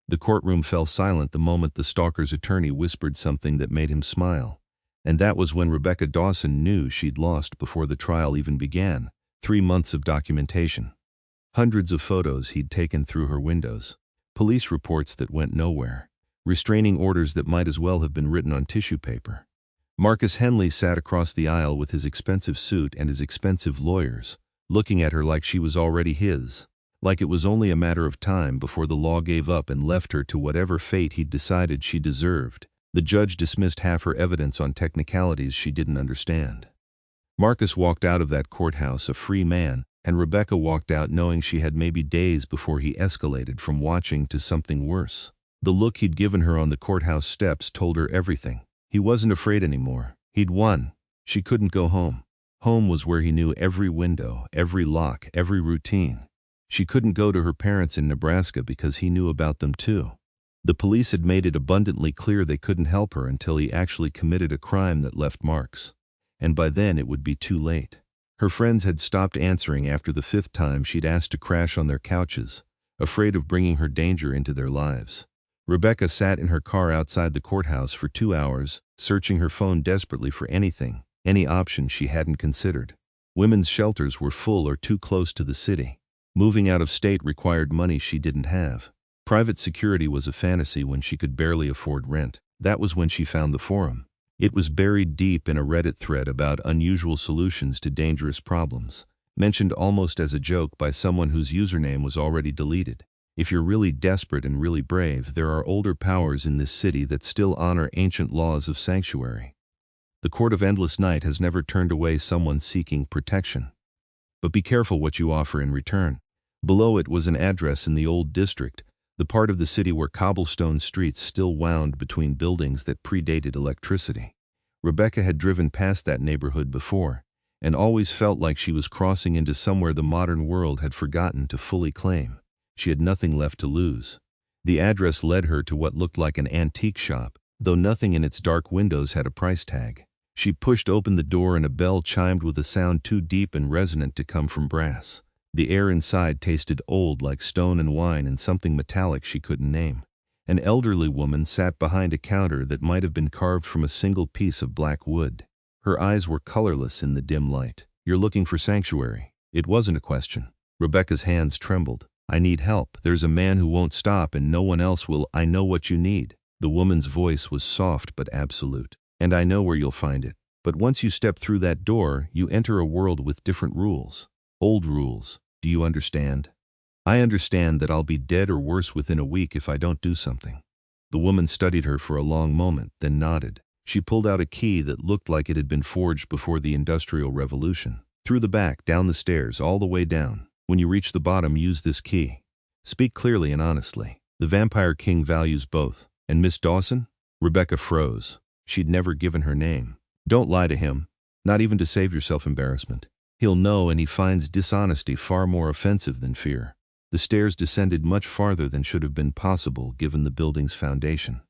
The courtroom fell silent the moment the stalker's attorney whispered something that made him smile. And that was when Rebecca Dawson knew she'd lost before the trial even began. 3 months of documentation. Hundreds of photos he'd taken through her windows. Police reports that went nowhere. Restraining orders that might as well have been written on tissue paper. Marcus Henley sat across the aisle with his expensive suit and his expensive lawyers, looking at her like she was already his. Like it was only a matter of time before the law gave up and left her to whatever fate he'd decided she deserved. The judge dismissed half her evidence on technicalities she didn't understand. Marcus walked out of that courthouse a free man, and Rebecca walked out knowing she had maybe days before he escalated from watching to something worse. The look he'd given her on the courthouse steps told her everything. He wasn't afraid anymore. He'd won. She couldn't go home. Home was where he knew every window, every lock, every routine. She couldn't go to her parents in Nebraska because he knew about them too. The police had made it abundantly clear they couldn't help her until he actually committed a crime that left marks. And by then it would be too late. Her friends had stopped answering after the 5th time she'd asked to crash on their couches, afraid of bringing her danger into their lives. Rebecca sat in her car outside the courthouse for 2 hours, searching her phone desperately for anything, any option she hadn't considered. Women's shelters were full or too close to the city. Moving out of state required money she didn't have. Private security was a fantasy when she could barely afford rent. That was when she found the forum. It was buried deep in a Reddit thread about unusual solutions to dangerous problems, mentioned almost as a joke by someone whose username was already deleted. If you're really desperate and really brave, there are older powers in this city that still honor ancient laws of sanctuary. The Court of Endless Night has never turned away someone seeking protection. But be careful what you offer in return. Below it was an address in the old district, the part of the city where cobblestone streets still wound between buildings that predated electricity. Rebecca had driven past that neighborhood before, and always felt like she was crossing into somewhere the modern world had forgotten to fully claim. She had nothing left to lose. The address led her to what looked like an antique shop, though nothing in its dark windows had a price tag. She pushed open the door and a bell chimed with a sound too deep and resonant to come from brass. The air inside tasted old like stone and wine and something metallic she couldn't name. An elderly woman sat behind a counter that might have been carved from a single piece of black wood. Her eyes were colorless in the dim light. "You're looking for sanctuary." It wasn't a question. Rebecca's hands trembled. "I need help. There's a man who won't stop and no one else will. I know what you need." The woman's voice was soft but absolute. "And I know where you'll find it. But once you step through that door, you enter a world with different rules. Old rules. Do you understand?" "I understand that I'll be dead or worse within a week if I don't do something." The woman studied her for a long moment, then nodded. She pulled out a key that looked like it had been forged before the Industrial Revolution. "Through the back, down the stairs, all the way down. When you reach the bottom, use this key. Speak clearly and honestly. The Vampire King values both." "And Miss Dawson?" Rebecca froze. She'd never given her name. "Don't lie to him, not even to save yourself embarrassment. He'll know, and he finds dishonesty far more offensive than fear." The stairs descended much farther than should have been possible given the building's foundation.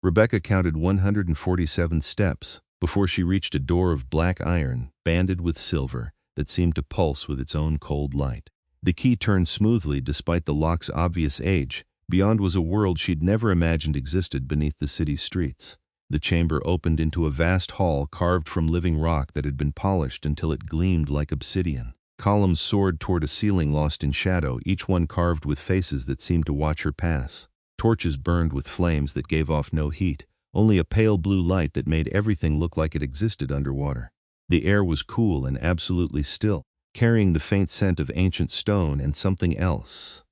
Rebecca counted 147 steps before she reached a door of black iron, banded with silver, that seemed to pulse with its own cold light. The key turned smoothly despite the lock's obvious age. Beyond was a world she'd never imagined existed beneath the city's streets. The chamber opened into a vast hall carved from living rock that had been polished until it gleamed like obsidian. Columns soared toward a ceiling lost in shadow, each one carved with faces that seemed to watch her pass. Torches burned with flames that gave off no heat, only a pale blue light that made everything look like it existed underwater. The air was cool and absolutely still, carrying the faint scent of ancient stone and something else.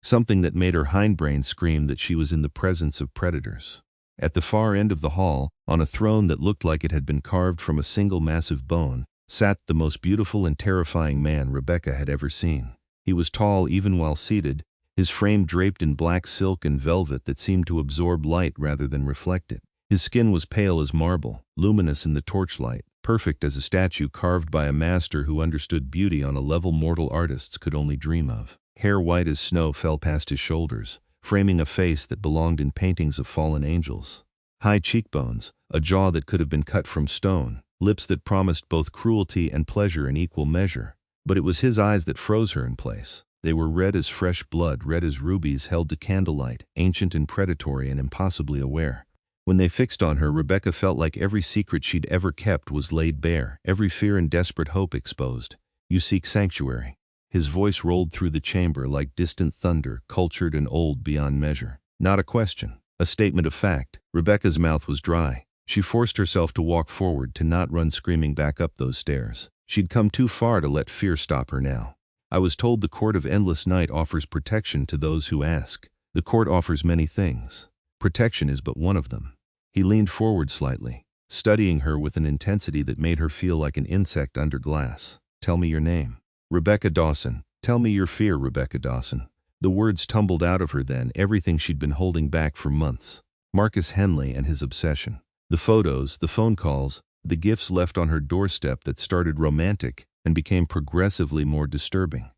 Something that made her hindbrain scream that she was in the presence of predators. At the far end of the hall, on a throne that looked like it had been carved from a single massive bone, sat the most beautiful and terrifying man Rebecca had ever seen. He was tall even while seated, his frame draped in black silk and velvet that seemed to absorb light rather than reflect it. His skin was pale as marble, luminous in the torchlight, perfect as a statue carved by a master who understood beauty on a level mortal artists could only dream of. Hair white as snow fell past his shoulders, framing a face that belonged in paintings of fallen angels. High cheekbones, a jaw that could have been cut from stone, lips that promised both cruelty and pleasure in equal measure. But it was his eyes that froze her in place. They were red as fresh blood, red as rubies held to candlelight, ancient and predatory and impossibly aware. When they fixed on her, Rebecca felt like every secret she'd ever kept was laid bare, every fear and desperate hope exposed. "You seek sanctuary." His voice rolled through the chamber like distant thunder, cultured and old beyond measure. Not a question, a statement of fact. Rebecca's mouth was dry. She forced herself to walk forward, to not run screaming back up those stairs. She'd come too far to let fear stop her now. "I was told the Court of Endless Night offers protection to those who ask. The court offers many things. Protection is but one of them." He leaned forward slightly, studying her with an intensity that made her feel like an insect under glass. "Tell me your name." "Rebecca Dawson." "Tell me your fear, Rebecca Dawson." The words tumbled out of her then, everything she'd been holding back for months. Marcus Henley and his obsession. The photos, the phone calls, the gifts left on her doorstep that started romantic and became progressively more disturbing.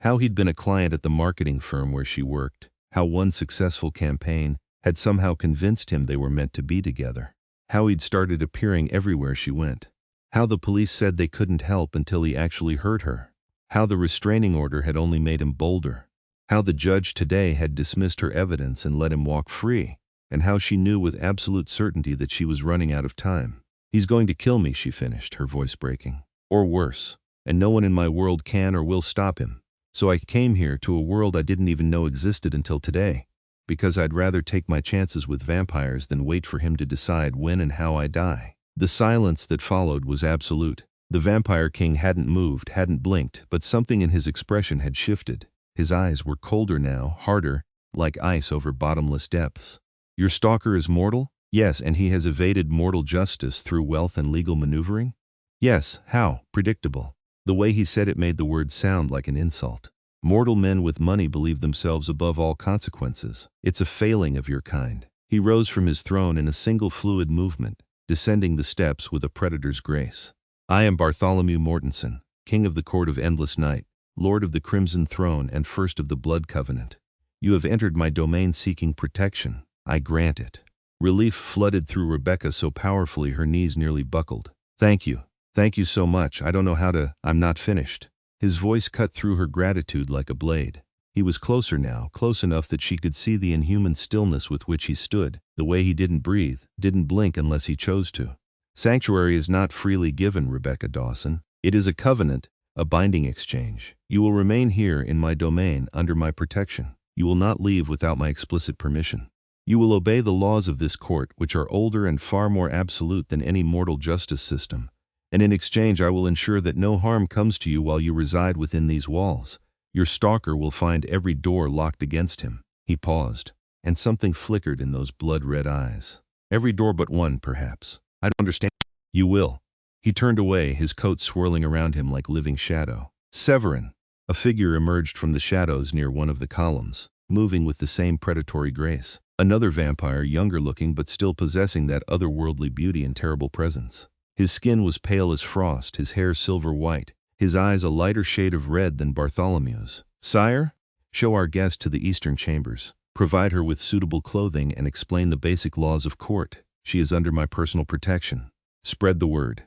How he'd been a client at the marketing firm where she worked. How one successful campaign had somehow convinced him they were meant to be together. How he'd started appearing everywhere she went. How the police said they couldn't help until he actually hurt her. How the restraining order had only made him bolder. How the judge today had dismissed her evidence and let him walk free. And how she knew with absolute certainty that she was running out of time. "He's going to kill me," she finished, her voice breaking. "Or worse. And no one in my world can or will stop him. So I came here to a world I didn't even know existed until today. Because I'd rather take my chances with vampires than wait for him to decide when and how I die." The silence that followed was absolute. The Vampire King hadn't moved, hadn't blinked, but something in his expression had shifted. His eyes were colder now, harder, like ice over bottomless depths. "Your stalker is mortal?" "Yes, and he has evaded mortal justice through wealth and legal maneuvering?" "Yes, how?" "Predictable." The way he said it made the word sound like an insult. "Mortal men with money believe themselves above all consequences. It's a failing of your kind." He rose from his throne in a single fluid movement, descending the steps with a predator's grace. "I am Bartholomew Mortensen, King of the Court of Endless Night, Lord of the Crimson Throne and First of the Blood Covenant. You have entered my domain seeking protection. I grant it." Relief flooded through Rebecca so powerfully her knees nearly buckled. "Thank you. Thank you so much. I don't know how to—" "I'm not finished." His voice cut through her gratitude like a blade. He was closer now, close enough that she could see the inhuman stillness with which he stood, the way he didn't breathe, didn't blink unless he chose to. "Sanctuary is not freely given, Rebecca Dawson. It is a covenant, a binding exchange. You will remain here in my domain under my protection. You will not leave without my explicit permission. You will obey the laws of this court, which are older and far more absolute than any mortal justice system. And in exchange I will ensure that no harm comes to you while you reside within these walls. Your stalker will find every door locked against him." He paused, and something flickered in those blood-red eyes. "Every door but one, perhaps. I don't understand." "You will." He turned away, his coat swirling around him like living shadow. "Severin." A figure emerged from the shadows near one of the columns, moving with the same predatory grace. Another vampire, younger looking but still possessing that otherworldly beauty and terrible presence. His skin was pale as frost, his hair silver white, his eyes a lighter shade of red than Bartholomew's. "Sire? Show our guest to the eastern chambers. Provide her with suitable clothing and explain the basic laws of court. She is under my personal protection. Spread the word."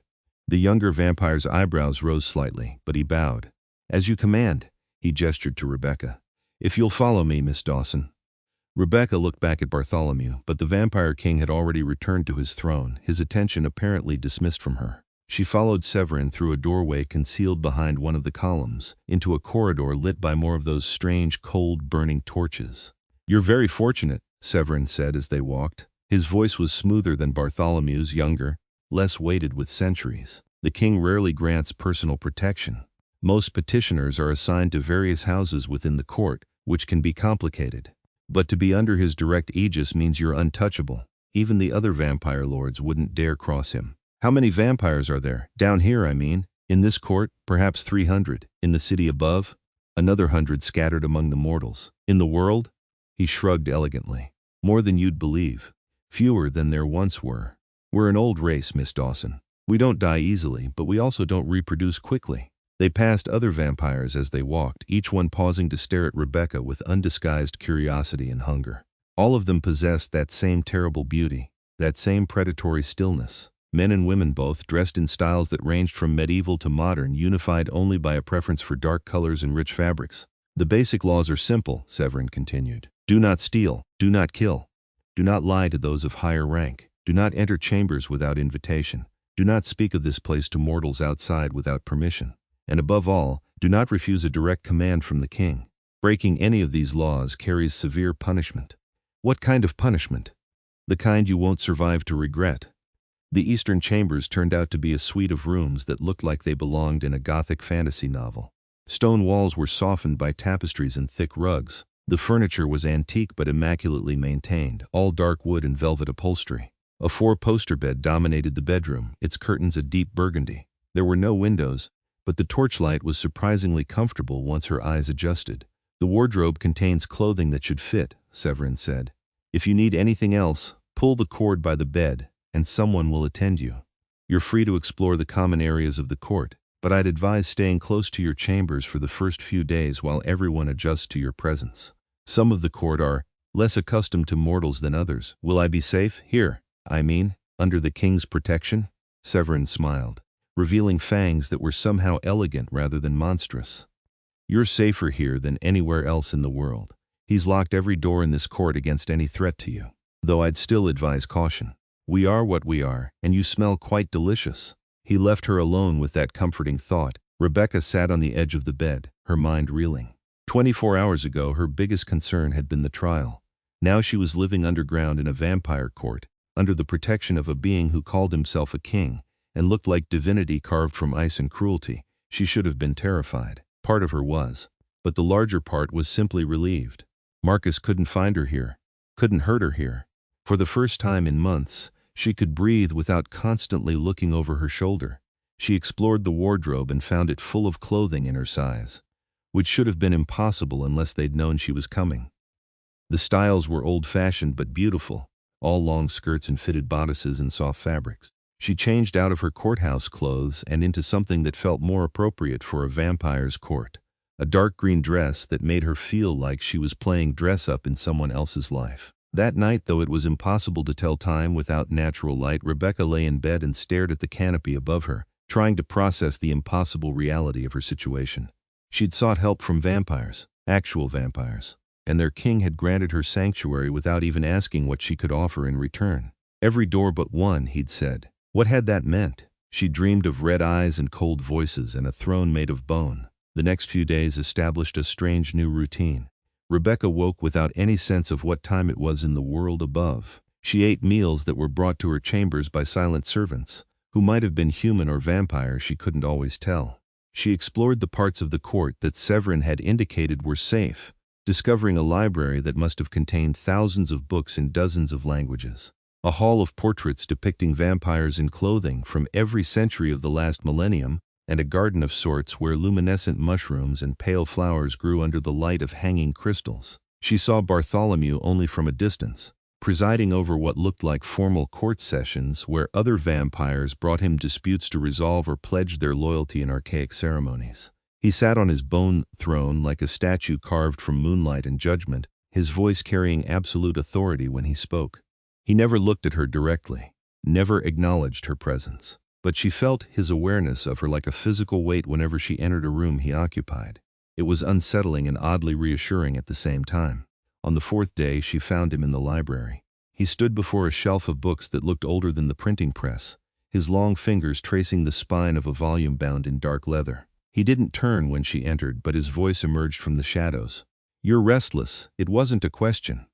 The younger vampire's eyebrows rose slightly, but he bowed. "As you command." He gestured to Rebecca. "If you'll follow me, Miss Dawson." Rebecca looked back at Bartholomew, but the Vampire King had already returned to his throne, his attention apparently dismissed from her. She followed Severin through a doorway concealed behind one of the columns, into a corridor lit by more of those strange, cold, burning torches. "You're very fortunate," Severin said as they walked. His voice was smoother than Bartholomew's, younger, less weighted with centuries. "The king rarely grants personal protection. Most petitioners are assigned to various houses within the court, which can be complicated. But to be under his direct aegis means you're untouchable. Even the other vampire lords wouldn't dare cross him." "How many vampires are there? Down here, I mean. In this court, perhaps 300. In the city above, another 100 scattered among the mortals. In the world?" He shrugged elegantly. "More than you'd believe. Fewer than there once were. We're an old race, Miss Dawson. We don't die easily, but we also don't reproduce quickly." They passed other vampires as they walked, each one pausing to stare at Rebecca with undisguised curiosity and hunger. All of them possessed that same terrible beauty, that same predatory stillness. Men and women both, dressed in styles that ranged from medieval to modern, unified only by a preference for dark colors and rich fabrics. The basic laws are simple, Severin continued. Do not steal, do not kill, do not lie to those of higher rank, do not enter chambers without invitation, do not speak of this place to mortals outside without permission, and above all, do not refuse a direct command from the king. Breaking any of these laws carries severe punishment. What kind of punishment? The kind you won't survive to regret. The eastern chambers turned out to be a suite of rooms that looked like they belonged in a Gothic fantasy novel. Stone walls were softened by tapestries and thick rugs. The furniture was antique but immaculately maintained, all dark wood and velvet upholstery. A four-poster bed dominated the bedroom, its curtains a deep burgundy. There were no windows, but the torchlight was surprisingly comfortable once her eyes adjusted. The wardrobe contains clothing that should fit, Severin said. If you need anything else, pull the cord by the bed, and someone will attend you. You're free to explore the common areas of the court, but I'd advise staying close to your chambers for the first few days while everyone adjusts to your presence. Some of the court are less accustomed to mortals than others. Will I be safe here? I mean, under the king's protection? Severin smiled, revealing fangs that were somehow elegant rather than monstrous. You're safer here than anywhere else in the world. He's locked every door in this court against any threat to you. Though I'd still advise caution. We are what we are, and you smell quite delicious. He left her alone with that comforting thought. Rebecca sat on the edge of the bed, her mind reeling. 24 hours ago, her biggest concern had been the trial. Now she was living underground in a vampire court, under the protection of a being who called himself a king, and looked like divinity carved from ice and cruelty. She should have been terrified. Part of her was. But the larger part was simply relieved. Marcus couldn't find her here, couldn't hurt her here. For the first time in months, she could breathe without constantly looking over her shoulder. She explored the wardrobe and found it full of clothing in her size, which should have been impossible unless they'd known she was coming. The styles were old-fashioned but beautiful, all long skirts and fitted bodices and soft fabrics. She changed out of her courthouse clothes and into something that felt more appropriate for a vampire's court. A dark green dress that made her feel like she was playing dress-up in someone else's life. That night, though it was impossible to tell time without natural light, Rebecca lay in bed and stared at the canopy above her, trying to process the impossible reality of her situation. She'd sought help from vampires, actual vampires, and their king had granted her sanctuary without even asking what she could offer in return. Every door but one, he'd said. What had that meant? She dreamed of red eyes and cold voices and a throne made of bone. The next few days established a strange new routine. Rebecca woke without any sense of what time it was in the world above. She ate meals that were brought to her chambers by silent servants, who might have been human or vampire, she couldn't always tell. She explored the parts of the court that Severin had indicated were safe, discovering a library that must have contained thousands of books in dozens of languages. A hall of portraits depicting vampires in clothing from every century of the last millennium, and a garden of sorts where luminescent mushrooms and pale flowers grew under the light of hanging crystals. She saw Bartholomew only from a distance, presiding over what looked like formal court sessions where other vampires brought him disputes to resolve or pledged their loyalty in archaic ceremonies. He sat on his bone throne like a statue carved from moonlight and judgment, his voice carrying absolute authority when he spoke. He never looked at her directly, never acknowledged her presence. But she felt his awareness of her like a physical weight whenever she entered a room he occupied. It was unsettling and oddly reassuring at the same time. On the fourth day, she found him in the library. He stood before a shelf of books that looked older than the printing press, his long fingers tracing the spine of a volume bound in dark leather. He didn't turn when she entered, but his voice emerged from the shadows. "You're restless." It wasn't a question.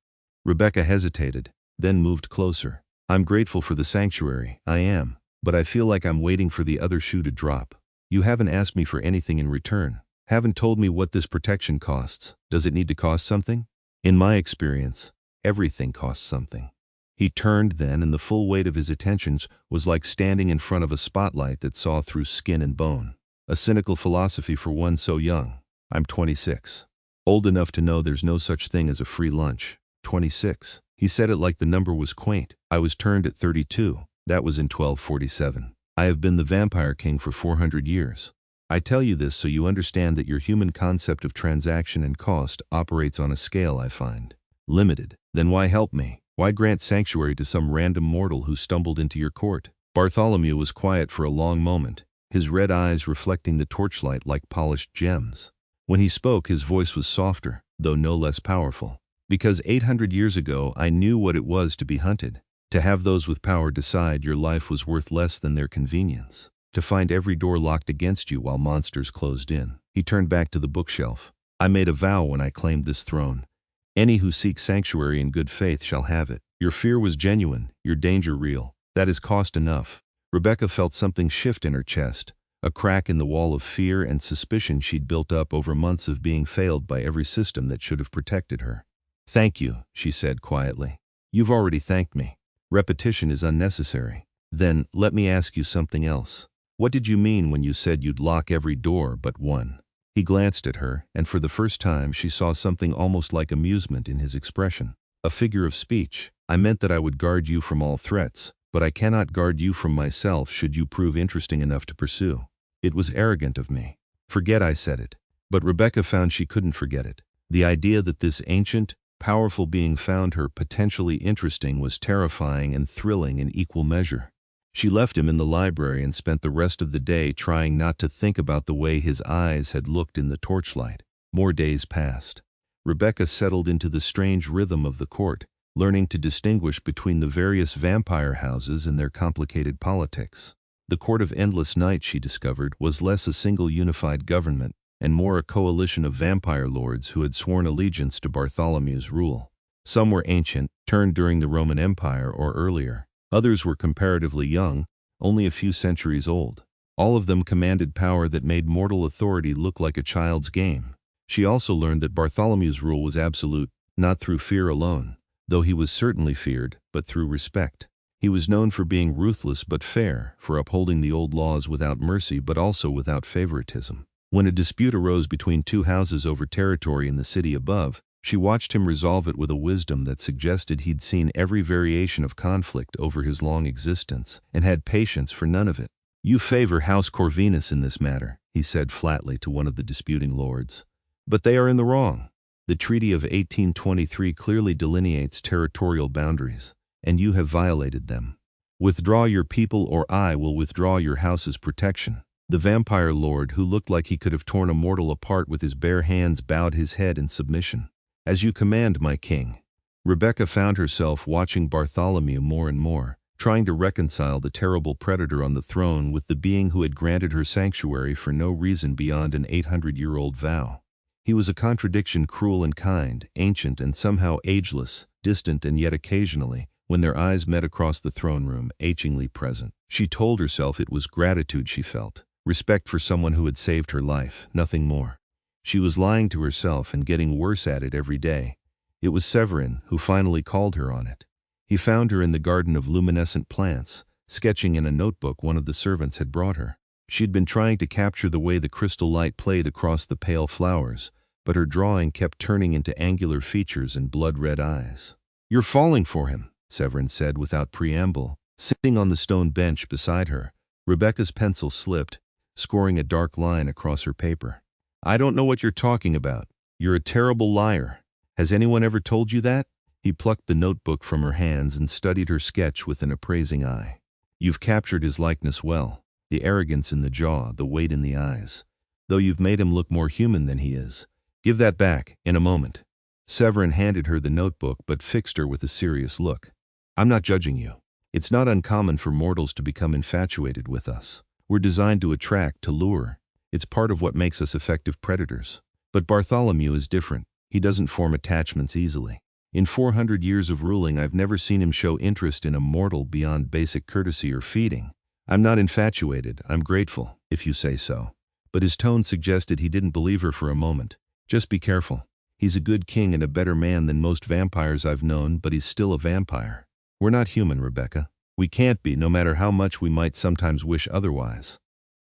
Rebecca hesitated, then moved closer. "I'm grateful for the sanctuary, I am. But I feel like I'm waiting for the other shoe to drop. You haven't asked me for anything in return. Haven't told me what this protection costs. Does it need to cost something? In my experience, everything costs something." He turned then, and the full weight of his attentions was like standing in front of a spotlight that saw through skin and bone. A cynical philosophy for one so young. I'm 26. Old enough to know there's no such thing as a free lunch. 26. He said it like the number was quaint. I was turned at 32. That was in 1247. I have been the vampire king for 400 years. I tell you this so you understand that your human concept of transaction and cost operates on a scale I find limited. Then why help me? Why grant sanctuary to some random mortal who stumbled into your court? Bartholomew was quiet for a long moment, his red eyes reflecting the torchlight like polished gems. When he spoke, his voice was softer, though no less powerful. Because 800 years ago, I knew what it was to be hunted. To have those with power decide your life was worth less than their convenience. To find every door locked against you while monsters closed in. He turned back to the bookshelf. I made a vow when I claimed this throne. Any who seek sanctuary in good faith shall have it. Your fear was genuine, your danger real. That is cost enough. Rebecca felt something shift in her chest, a crack in the wall of fear and suspicion she'd built up over months of being failed by every system that should have protected her. Thank you, she said quietly. You've already thanked me. Repetition is unnecessary. Then, let me ask you something else. What did you mean when you said you'd lock every door but one? He glanced at her, and for the first time she saw something almost like amusement in his expression. A figure of speech. I meant that I would guard you from all threats, but I cannot guard you from myself should you prove interesting enough to pursue. It was arrogant of me. Forget I said it. But Rebecca found she couldn't forget it. The idea that this ancient, powerful being found her potentially interesting was terrifying and thrilling in equal measure. She left him in the library and spent the rest of the day trying not to think about the way his eyes had looked in the torchlight. More days passed. Rebecca settled into the strange rhythm of the court, learning to distinguish between the various vampire houses and their complicated politics. The Court of Endless Night, she discovered, was less a single unified government and more a coalition of vampire lords who had sworn allegiance to Bartholomew's rule. Some were ancient, turned during the Roman Empire or earlier. Others were comparatively young, only a few centuries old. All of them commanded power that made mortal authority look like a child's game. She also learned that Bartholomew's rule was absolute, not through fear alone, though he was certainly feared, but through respect. He was known for being ruthless but fair, for upholding the old laws without mercy but also without favoritism. When a dispute arose between two houses over territory in the city above, she watched him resolve it with a wisdom that suggested he'd seen every variation of conflict over his long existence and had patience for none of it. You favor House Corvinus in this matter, he said flatly to one of the disputing lords. But they are in the wrong. The Treaty of 1823 clearly delineates territorial boundaries, and you have violated them. Withdraw your people or I will withdraw your house's protection. The vampire lord, who looked like he could have torn a mortal apart with his bare hands, bowed his head in submission. As you command, my king. Rebecca found herself watching Bartholomew more and more, trying to reconcile the terrible predator on the throne with the being who had granted her sanctuary for no reason beyond an 800-year-old vow. He was a contradiction, cruel and kind, ancient and somehow ageless, distant and yet occasionally, when their eyes met across the throne room, achingly present. She told herself it was gratitude she felt, respect for someone who had saved her life, nothing more. She was lying to herself and getting worse at it every day. It was Severin who finally called her on it. He found her in the garden of luminescent plants, sketching in a notebook one of the servants had brought her. She'd been trying to capture the way the crystal light played across the pale flowers, but her drawing kept turning into angular features and blood-red eyes. You're falling for him, Severin said without preamble. Sitting on the stone bench beside her, Rebecca's pencil slipped, scoring a dark line across her paper. I don't know what you're talking about. You're a terrible liar. Has anyone ever told you that? He plucked the notebook from her hands and studied her sketch with an appraising eye. You've captured his likeness well. The arrogance in the jaw, the weight in the eyes. Though you've made him look more human than he is. Give that back, in a moment. Severin handed her the notebook but fixed her with a serious look. I'm not judging you. It's not uncommon for mortals to become infatuated with us. We're designed to attract, to lure. It's part of what makes us effective predators. But Bartholomew is different. He doesn't form attachments easily. In 400 years of ruling, I've never seen him show interest in a mortal beyond basic courtesy or feeding. I'm not infatuated, I'm grateful, if you say so. But his tone suggested he didn't believe her for a moment. Just be careful. He's a good king and a better man than most vampires I've known, but he's still a vampire. We're not human, Rebecca. We can't be, no matter how much we might sometimes wish otherwise.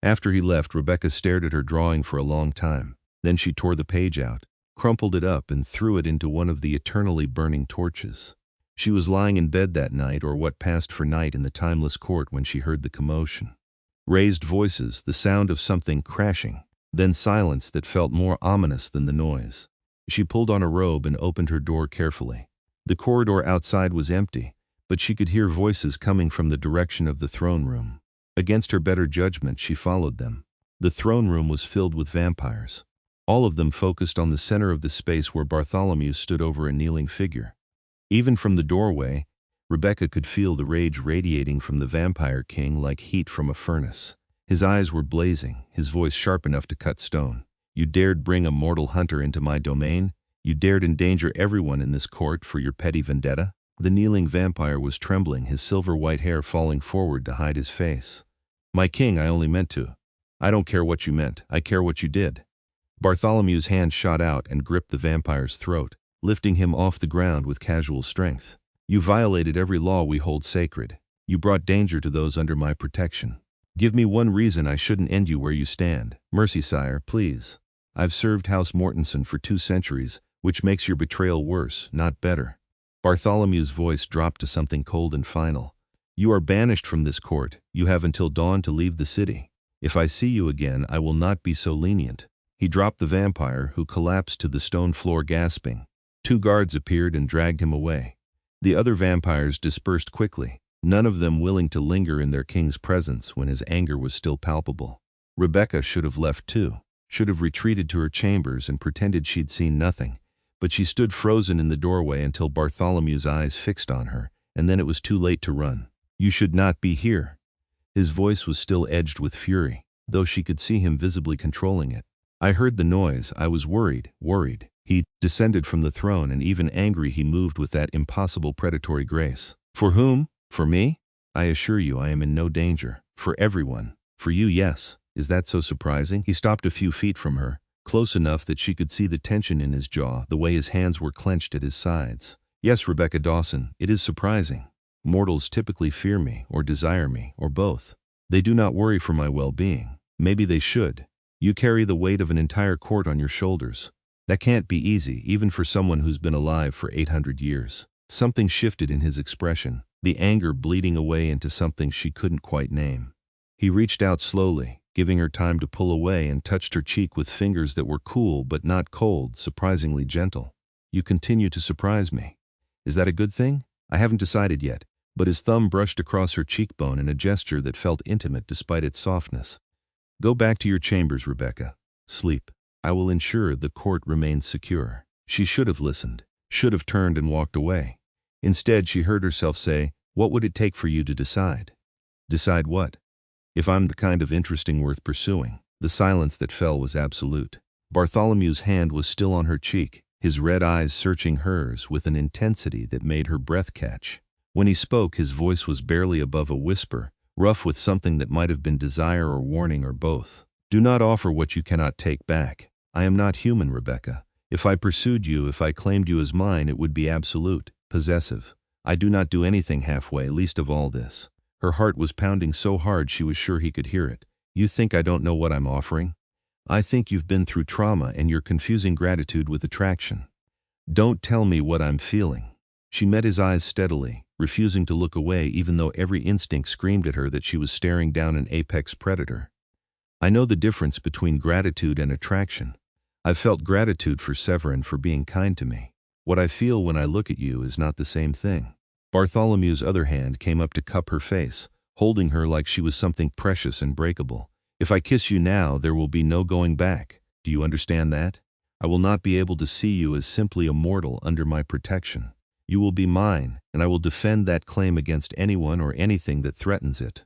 After he left, Rebecca stared at her drawing for a long time. Then she tore the page out, crumpled it up and threw it into one of the eternally burning torches. She was lying in bed that night, or what passed for night, in the timeless court when she heard the commotion. Raised voices, the sound of something crashing, then silence that felt more ominous than the noise. She pulled on a robe and opened her door carefully. The corridor outside was empty, but she could hear voices coming from the direction of the throne room. Against her better judgment, she followed them. The throne room was filled with vampires. all of them focused on the center of the space where Bartholomew stood over a kneeling figure. Even from the doorway, Rebecca could feel the rage radiating from the Vampire King like heat from a furnace. His eyes were blazing, his voice sharp enough to cut stone. "You dared bring a mortal hunter into my domain? You dared endanger everyone in this court for your petty vendetta?" The kneeling vampire was trembling, his silver-white hair falling forward to hide his face. "My king, I only meant to. I don't care what you meant, I care what you did." Bartholomew's hand shot out and gripped the vampire's throat, lifting him off the ground with casual strength. "You violated every law we hold sacred. You brought danger to those under my protection. Give me one reason I shouldn't end you where you stand. Mercy, sire, please. I've served House Mortensen for 2 centuries, which makes your betrayal worse, not better." Bartholomew's voice dropped to something cold and final. "You are banished from this court. You have until dawn to leave the city. If I see you again, I will not be so lenient." He dropped the vampire, who collapsed to the stone floor gasping. 2 guards appeared and dragged him away. The other vampires dispersed quickly, none of them willing to linger in their king's presence when his anger was still palpable. Rebecca should have left too, should have retreated to her chambers and pretended she'd seen nothing, but she stood frozen in the doorway until Bartholomew's eyes fixed on her, and then it was too late to run. "You should not be here." His voice was still edged with fury, though she could see him visibly controlling it. "I heard the noise, I was worried. He descended from the throne, and even angry he moved with that impossible predatory grace. "For whom? For me? I assure you I am in no danger. For everyone. For you, yes. Is that so surprising?" He stopped a few feet from her, close enough that she could see the tension in his jaw, the way his hands were clenched at his sides. "Yes, Rebecca Dawson, it is surprising. Mortals typically fear me, or desire me, or both. They do not worry for my well-being. Maybe they should. You carry the weight of an entire court on your shoulders. That can't be easy, even for someone who's been alive for 800 years. Something shifted in his expression, the anger bleeding away into something she couldn't quite name. He reached out slowly, giving her time to pull away, and touched her cheek with fingers that were cool but not cold, surprisingly gentle. "You continue to surprise me. Is that a good thing? I haven't decided yet." But his thumb brushed across her cheekbone in a gesture that felt intimate despite its softness. "Go back to your chambers, Rebecca. Sleep. I will ensure the court remains secure." She should have listened, should have turned and walked away. Instead, she heard herself say, "What would it take for you to decide?" "Decide what?" "If I'm the kind of interesting worth pursuing." The silence that fell was absolute. Bartholomew's hand was still on her cheek, his red eyes searching hers with an intensity that made her breath catch. When he spoke, his voice was barely above a whisper, rough with something that might have been desire or warning or both. "Do not offer what you cannot take back. I am not human, Rebecca. If I pursued you, if I claimed you as mine, it would be absolute, possessive. I do not do anything halfway, least of all this." Her heart was pounding so hard she was sure he could hear it. "You think I don't know what I'm offering? I think you've been through trauma and you're confusing gratitude with attraction. Don't tell me what I'm feeling." She met his eyes steadily, refusing to look away even though every instinct screamed at her that she was staring down an apex predator. "I know the difference between gratitude and attraction. I've felt gratitude for Severin for being kind to me. What I feel when I look at you is not the same thing." Bartholomew's other hand came up to cup her face, holding her like she was something precious and breakable. "If I kiss you now, there will be no going back. Do you understand that? I will not be able to see you as simply a mortal under my protection. You will be mine, and I will defend that claim against anyone or anything that threatens it."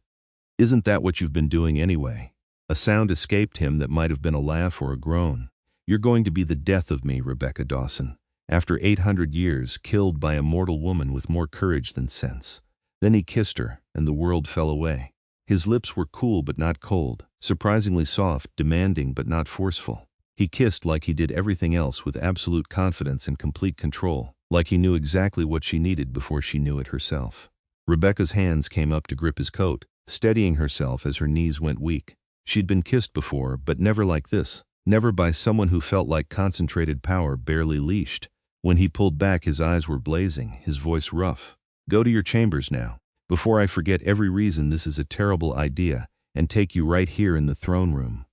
"Isn't that what you've been doing anyway?" A sound escaped him that might have been a laugh or a groan. "You're going to be the death of me, Rebecca Dawson. After 800 years, killed by a mortal woman with more courage than sense." Then he kissed her, and the world fell away. His lips were cool but not cold, surprisingly soft, demanding but not forceful. He kissed like he did everything else, with absolute confidence and complete control, like he knew exactly what she needed before she knew it herself. Rebecca's hands came up to grip his coat, steadying herself as her knees went weak. She'd been kissed before, but never like this. Never by someone who felt like concentrated power barely leashed. When he pulled back, his eyes were blazing, his voice rough. "Go to your chambers now, before I forget every reason this is a terrible idea, and take you right here in the throne room."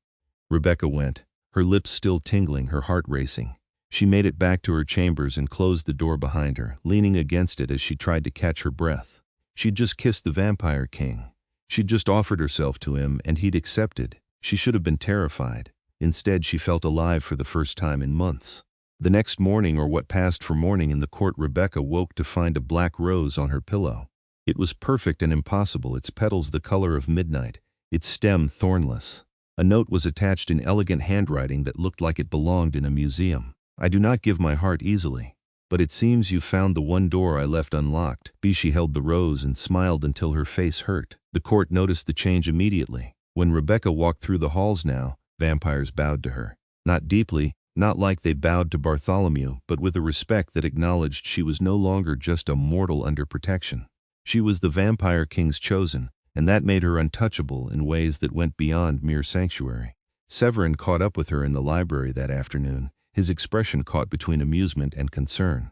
Rebecca went, her lips still tingling, her heart racing. She made it back to her chambers and closed the door behind her, leaning against it as she tried to catch her breath. She'd just kissed the Vampire King. She'd just offered herself to him, and he'd accepted. She should have been terrified. Instead, she felt alive for the first time in months. The next morning, or what passed for morning in the court, Rebecca woke to find a black rose on her pillow. It was perfect and impossible, its petals the color of midnight, its stem thornless. A note was attached in elegant handwriting that looked like it belonged in a museum. I do not give my heart easily, but it seems you found the one door I left unlocked. She held the rose and smiled until her face hurt. The court noticed the change immediately. When Rebecca walked through the halls now, vampires bowed to her. Not deeply, not like they bowed to Bartholomew, but with a respect that acknowledged she was no longer just a mortal under protection. She was the Vampire King's chosen, and that made her untouchable in ways that went beyond mere sanctuary. Severin caught up with her in the library that afternoon, his expression caught between amusement and concern.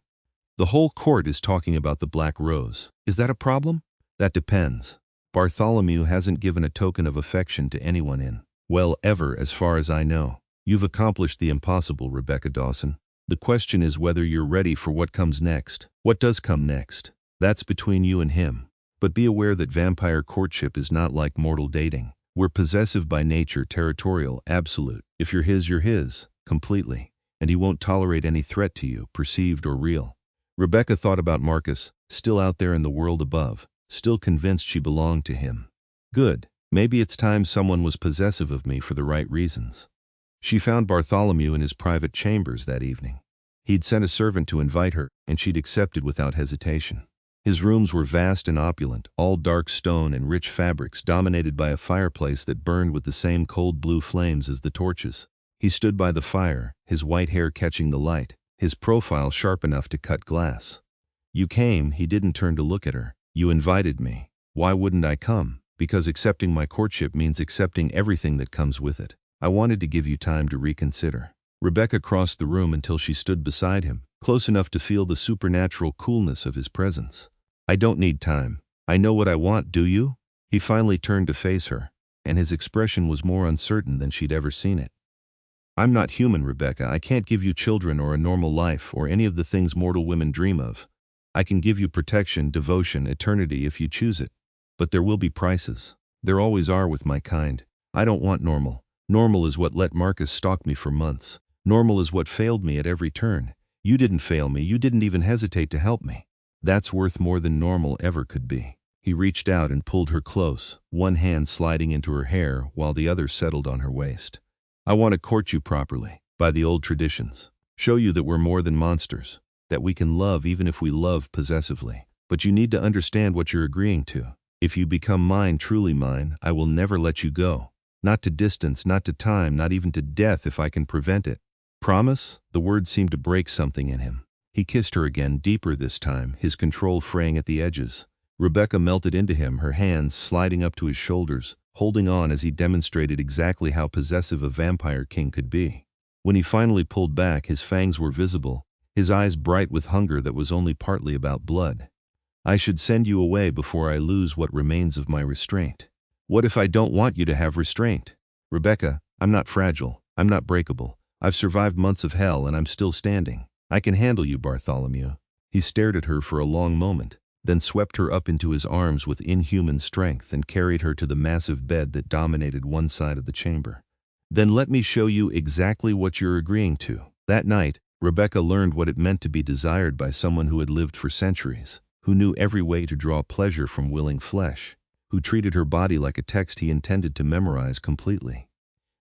The whole court is talking about the Black Rose. Is that a problem? That depends. Bartholomew hasn't given a token of affection to anyone in, well, ever as far as I know. You've accomplished the impossible, Rebecca Dawson. The question is whether you're ready for what comes next. What does come next? That's between you and him. But be aware that vampire courtship is not like mortal dating. We're possessive by nature, territorial, absolute. If you're his, completely. And he won't tolerate any threat to you, perceived or real. Rebecca thought about Marcus, still out there in the world above, still convinced she belonged to him. Good. Maybe it's time someone was possessive of me for the right reasons. She found Bartholomew in his private chambers that evening. He'd sent a servant to invite her, and she'd accepted without hesitation. His rooms were vast and opulent, all dark stone and rich fabrics, dominated by a fireplace that burned with the same cold blue flames as the torches. He stood by the fire, his white hair catching the light, his profile sharp enough to cut glass. You came, he didn't turn to look at her. You invited me. Why wouldn't I come? Because accepting my courtship means accepting everything that comes with it. I wanted to give you time to reconsider. Rebecca crossed the room until she stood beside him, close enough to feel the supernatural coolness of his presence. I don't need time. I know what I want, do you? He finally turned to face her, and his expression was more uncertain than she'd ever seen it. I'm not human, Rebecca. I can't give you children or a normal life or any of the things mortal women dream of. I can give you protection, devotion, eternity if you choose it. But there will be prices. There always are with my kind. I don't want normal. Normal is what let Marcus stalk me for months. Normal is what failed me at every turn. You didn't fail me. You didn't even hesitate to help me. That's worth more than normal ever could be. He reached out and pulled her close, one hand sliding into her hair while the other settled on her waist. I want to court you properly, by the old traditions. Show you that we're more than monsters, that we can love even if we love possessively. But you need to understand what you're agreeing to. If you become mine, truly mine, I will never let you go. Not to distance, not to time, not even to death if I can prevent it. Promise? The word seemed to break something in him. He kissed her again, deeper this time, his control fraying at the edges. Rebecca melted into him, her hands sliding up to his shoulders, holding on as he demonstrated exactly how possessive a vampire king could be. When he finally pulled back, his fangs were visible, his eyes bright with hunger that was only partly about blood. I should send you away before I lose what remains of my restraint. What if I don't want you to have restraint? Rebecca, I'm not fragile. I'm not breakable. I've survived months of hell and I'm still standing. I can handle you, Bartholomew. He stared at her for a long moment, then swept her up into his arms with inhuman strength and carried her to the massive bed that dominated one side of the chamber. Then let me show you exactly what you're agreeing to. That night, Rebecca learned what it meant to be desired by someone who had lived for centuries, who knew every way to draw pleasure from willing flesh, who treated her body like a text he intended to memorize completely.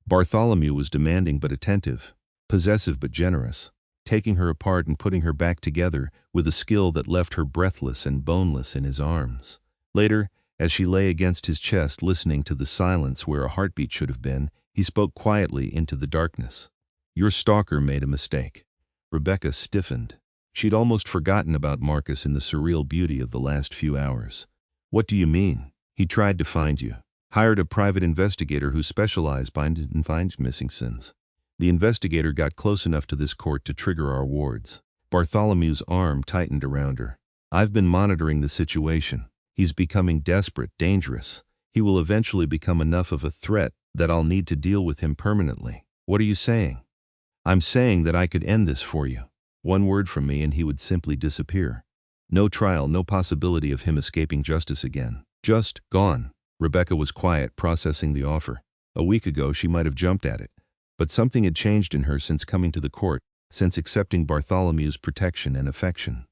Bartholomew was demanding but attentive, possessive but generous, taking her apart and putting her back together with a skill that left her breathless and boneless in his arms. Later, as she lay against his chest listening to the silence where a heartbeat should have been, he spoke quietly into the darkness. Your stalker made a mistake. Rebecca stiffened. She'd almost forgotten about Marcus in the surreal beauty of the last few hours. What do you mean? He tried to find you. Hired a private investigator who specialized in finding missing sins. The investigator got close enough to this court to trigger our wards. Bartholomew's arm tightened around her. I've been monitoring the situation. He's becoming desperate, dangerous. He will eventually become enough of a threat that I'll need to deal with him permanently. What are you saying? I'm saying that I could end this for you. One word from me and he would simply disappear. No trial, no possibility of him escaping justice again. Just gone. Rebecca was quiet, processing the offer. A week ago she might have jumped at it. But something had changed in her since coming to the court, since accepting Bartholomew's protection and affection.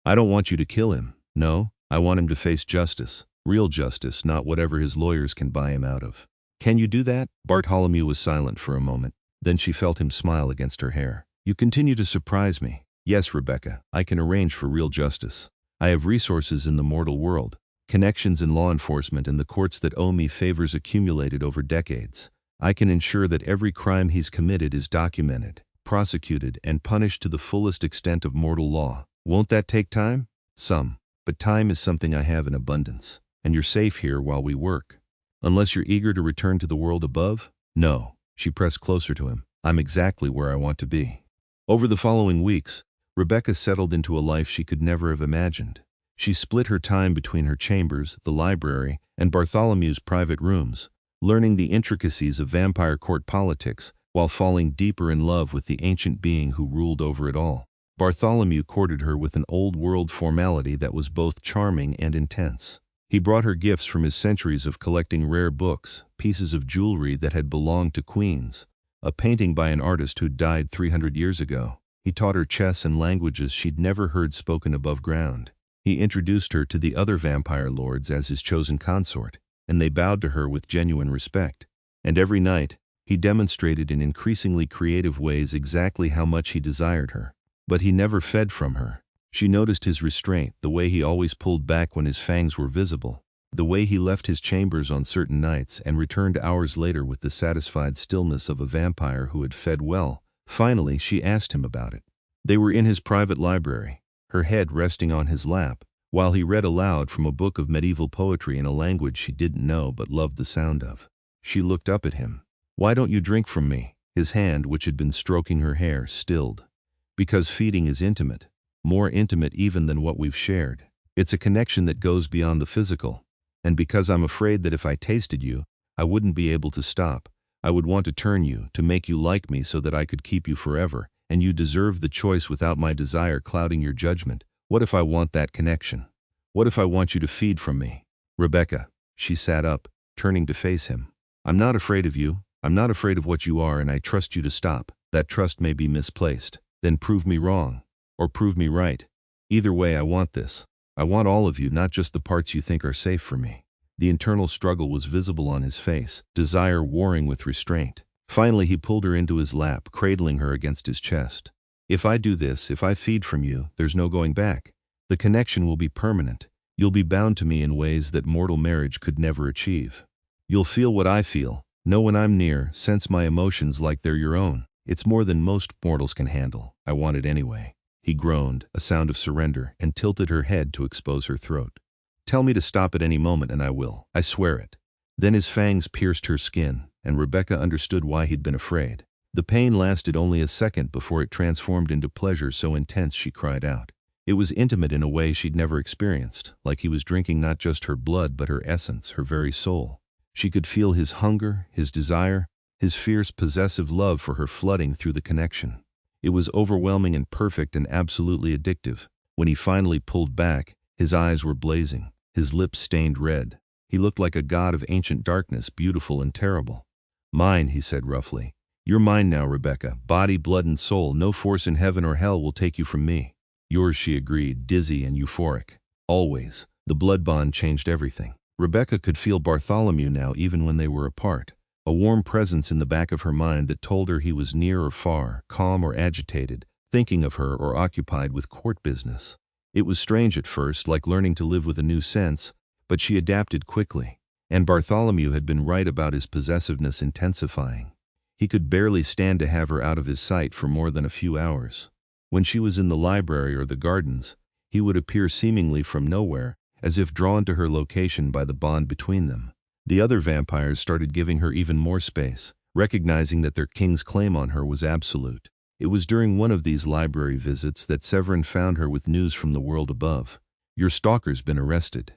I don't want you to kill him. No, I want him to face justice. Real justice, not whatever his lawyers can buy him out of. Can you do that? Bartholomew was silent for a moment. Then she felt him smile against her hair. You continue to surprise me. Yes, Rebecca, I can arrange for real justice. I have resources in the mortal world, connections in law enforcement and the courts that owe me favors accumulated over decades. I can ensure that every crime he's committed is documented, prosecuted, and punished to the fullest extent of mortal law. Won't that take time? Some. But time is something I have in abundance. And you're safe here while we work. Unless you're eager to return to the world above? No. She pressed closer to him. I'm exactly where I want to be. Over the following weeks, Rebecca settled into a life she could never have imagined. She split her time between her chambers, the library, and Bartholomew's private rooms, learning the intricacies of vampire court politics while falling deeper in love with the ancient being who ruled over it all. Bartholomew courted her with an old-world formality that was both charming and intense. He brought her gifts from his centuries of collecting rare books, pieces of jewelry that had belonged to queens, a painting by an artist who'd died 300 years ago. He taught her chess and languages she'd never heard spoken above ground. He introduced her to the other vampire lords as his chosen consort, and they bowed to her with genuine respect. And every night, he demonstrated in increasingly creative ways exactly how much he desired her. But he never fed from her. She noticed his restraint, the way he always pulled back when his fangs were visible, the way he left his chambers on certain nights and returned hours later with the satisfied stillness of a vampire who had fed well. Finally, she asked him about it. They were in his private library, her head resting on his lap, while he read aloud from a book of medieval poetry in a language she didn't know but loved the sound of. She looked up at him. Why don't you drink from me? His hand, which had been stroking her hair, stilled. Because feeding is intimate. More intimate even than what we've shared. It's a connection that goes beyond the physical. And because I'm afraid that if I tasted you, I wouldn't be able to stop. I would want to turn you, to make you like me so that I could keep you forever, and you deserve the choice without my desire clouding your judgment. What if I want that connection? What if I want you to feed from me? Rebecca, she sat up, turning to face him. I'm not afraid of you. I'm not afraid of what you are, and I trust you to stop. That trust may be misplaced. Then prove me wrong. Or prove me right. Either way, I want this. I want all of you, not just the parts you think are safe for me. The internal struggle was visible on his face, desire warring with restraint. Finally, he pulled her into his lap, cradling her against his chest. If I do this, if I feed from you, there's no going back. The connection will be permanent. You'll be bound to me in ways that mortal marriage could never achieve. You'll feel what I feel, know when I'm near, sense my emotions like they're your own. It's more than most mortals can handle. I want it anyway. He groaned, a sound of surrender, and tilted her head to expose her throat. Tell me to stop at any moment and I will. I swear it. Then his fangs pierced her skin, and Rebecca understood why he'd been afraid. The pain lasted only a second before it transformed into pleasure so intense she cried out. It was intimate in a way she'd never experienced, like he was drinking not just her blood but her essence, her very soul. She could feel his hunger, his desire, his fierce possessive love for her flooding through the connection. It was overwhelming and perfect and absolutely addictive. When he finally pulled back, his eyes were blazing, his lips stained red. He looked like a god of ancient darkness, beautiful and terrible. Mine, he said roughly. You're mine now, Rebecca. Body, blood, and soul. No force in heaven or hell will take you from me. Yours, she agreed, dizzy and euphoric. Always. The blood bond changed everything. Rebecca could feel Bartholomew now even when they were apart. A warm presence in the back of her mind that told her he was near or far, calm or agitated, thinking of her or occupied with court business. It was strange at first, like learning to live with a new sense, but she adapted quickly. And Bartholomew had been right about his possessiveness intensifying. He could barely stand to have her out of his sight for more than a few hours. When she was in the library or the gardens, he would appear seemingly from nowhere, as if drawn to her location by the bond between them. The other vampires started giving her even more space, recognizing that their king's claim on her was absolute. It was during one of these library visits that Severin found her with news from the world above. Your stalker's been arrested.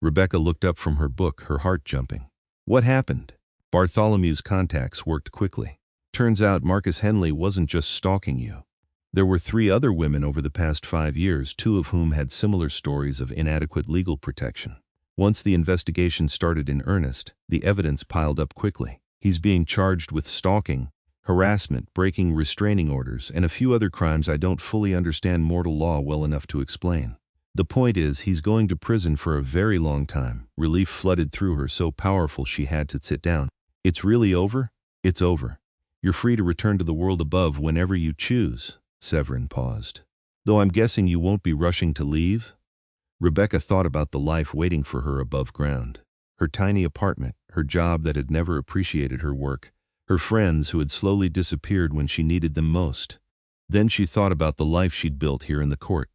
Rebecca looked up from her book, her heart jumping. What happened? Bartholomew's contacts worked quickly. Turns out Marcus Henley wasn't just stalking you. There were 3 other women over the past 5 years, 2 of whom had similar stories of inadequate legal protection. Once the investigation started in earnest, the evidence piled up quickly. He's being charged with stalking, harassment, breaking restraining orders, and a few other crimes I don't fully understand mortal law well enough to explain. The point is, he's going to prison for a very long time. Relief flooded through her, so powerful she had to sit down. It's really over? It's over. You're free to return to the world above whenever you choose. Severin paused. Though I'm guessing you won't be rushing to leave? Rebecca thought about the life waiting for her above ground. Her tiny apartment, her job that had never appreciated her work, her friends who had slowly disappeared when she needed them most. Then she thought about the life she'd built here in the court.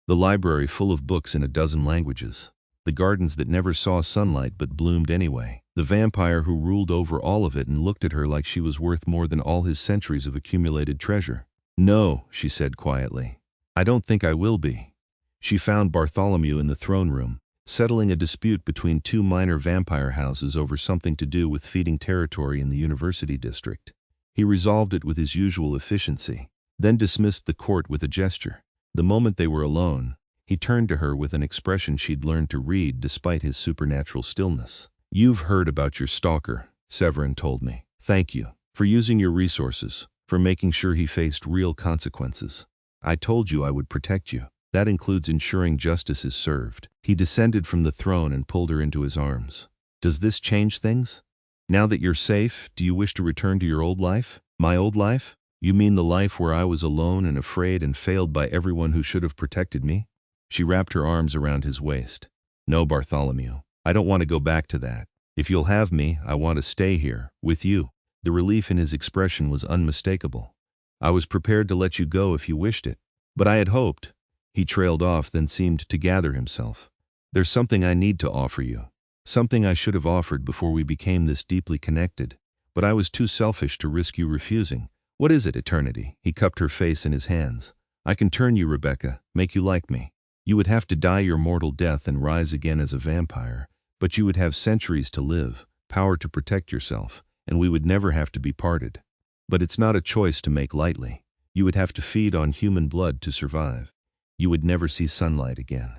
The library full of books in a dozen languages. The gardens that never saw sunlight but bloomed anyway. The vampire who ruled over all of it and looked at her like she was worth more than all his centuries of accumulated treasure. No, she said quietly. I don't think I will be. She found Bartholomew in the throne room, settling a dispute between two minor vampire houses over something to do with feeding territory in the university district. He resolved it with his usual efficiency, then dismissed the court with a gesture. The moment they were alone, he turned to her with an expression she'd learned to read despite his supernatural stillness. You've heard about your stalker, Severin told me. Thank you for using your resources, for making sure he faced real consequences. I told you I would protect you. That includes ensuring justice is served. He descended from the throne and pulled her into his arms. Does this change things? Now that you're safe, do you wish to return to your old life? My old life? You mean the life where I was alone and afraid and failed by everyone who should have protected me? She wrapped her arms around his waist. No, Bartholomew. I don't want to go back to that. If you'll have me, I want to stay here, with you. The relief in his expression was unmistakable. I was prepared to let you go if you wished it. But I had hoped. He trailed off, then seemed to gather himself. There's something I need to offer you. Something I should have offered before we became this deeply connected. But I was too selfish to risk you refusing. What is it, eternity? He cupped her face in his hands. I can turn you, Rebecca, make you like me. You would have to die your mortal death and rise again as a vampire, but you would have centuries to live, power to protect yourself, and we would never have to be parted. But it's not a choice to make lightly. You would have to feed on human blood to survive. You would never see sunlight again.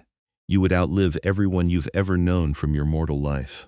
You would outlive everyone you've ever known from your mortal life.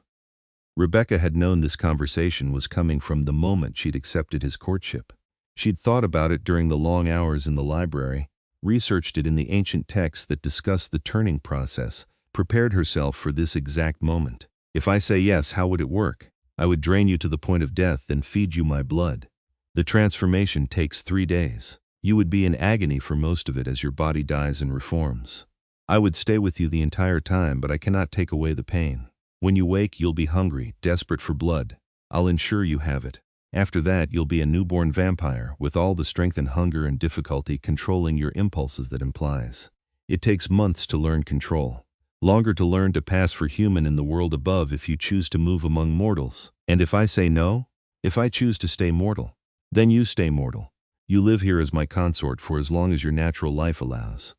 Rebecca had known this conversation was coming from the moment she'd accepted his courtship. She'd thought about it during the long hours in the library, researched it in the ancient texts that discuss the turning process, prepared herself for this exact moment. If I say yes, how would it work? I would drain you to the point of death, then feed you my blood. The transformation takes 3 days. You would be in agony for most of it as your body dies and reforms. I would stay with you the entire time, but I cannot take away the pain. When you wake, you'll be hungry, desperate for blood. I'll ensure you have it. After that, you'll be a newborn vampire, with all the strength and hunger and difficulty controlling your impulses that implies. It takes months to learn control. Longer to learn to pass for human in the world above if you choose to move among mortals. And if I say no? If I choose to stay mortal? Then you stay mortal. You live here as my consort for as long as your natural life allows.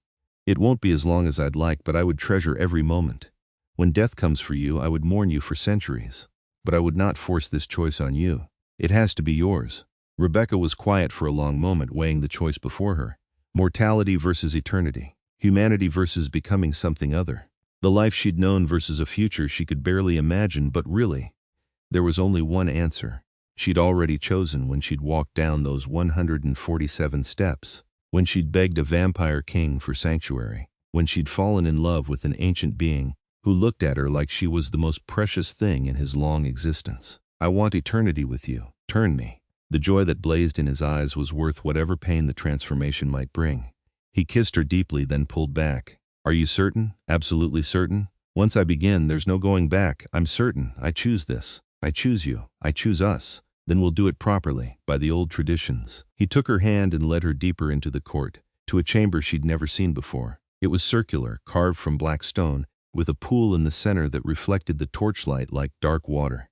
It won't be as long as I'd like, but I would treasure every moment. When death comes for you, I would mourn you for centuries. But I would not force this choice on you. It has to be yours. Rebecca was quiet for a long moment, weighing the choice before her. Mortality versus eternity. Humanity versus becoming something other. The life she'd known versus a future she could barely imagine, but really, there was only one answer. She'd already chosen when she'd walked down those 147 steps, when she'd begged a vampire king for sanctuary, when she'd fallen in love with an ancient being who looked at her like she was the most precious thing in his long existence. I want eternity with you. Turn me. The joy that blazed in his eyes was worth whatever pain the transformation might bring. He kissed her deeply, then pulled back. Are you certain? Absolutely certain? Once I begin, there's no going back. I'm certain. I choose this. I choose you. I choose us. Then we'll do it properly, by the old traditions. He took her hand and led her deeper into the court, to a chamber she'd never seen before. It was circular, carved from black stone, with a pool in the center that reflected the torchlight like dark water.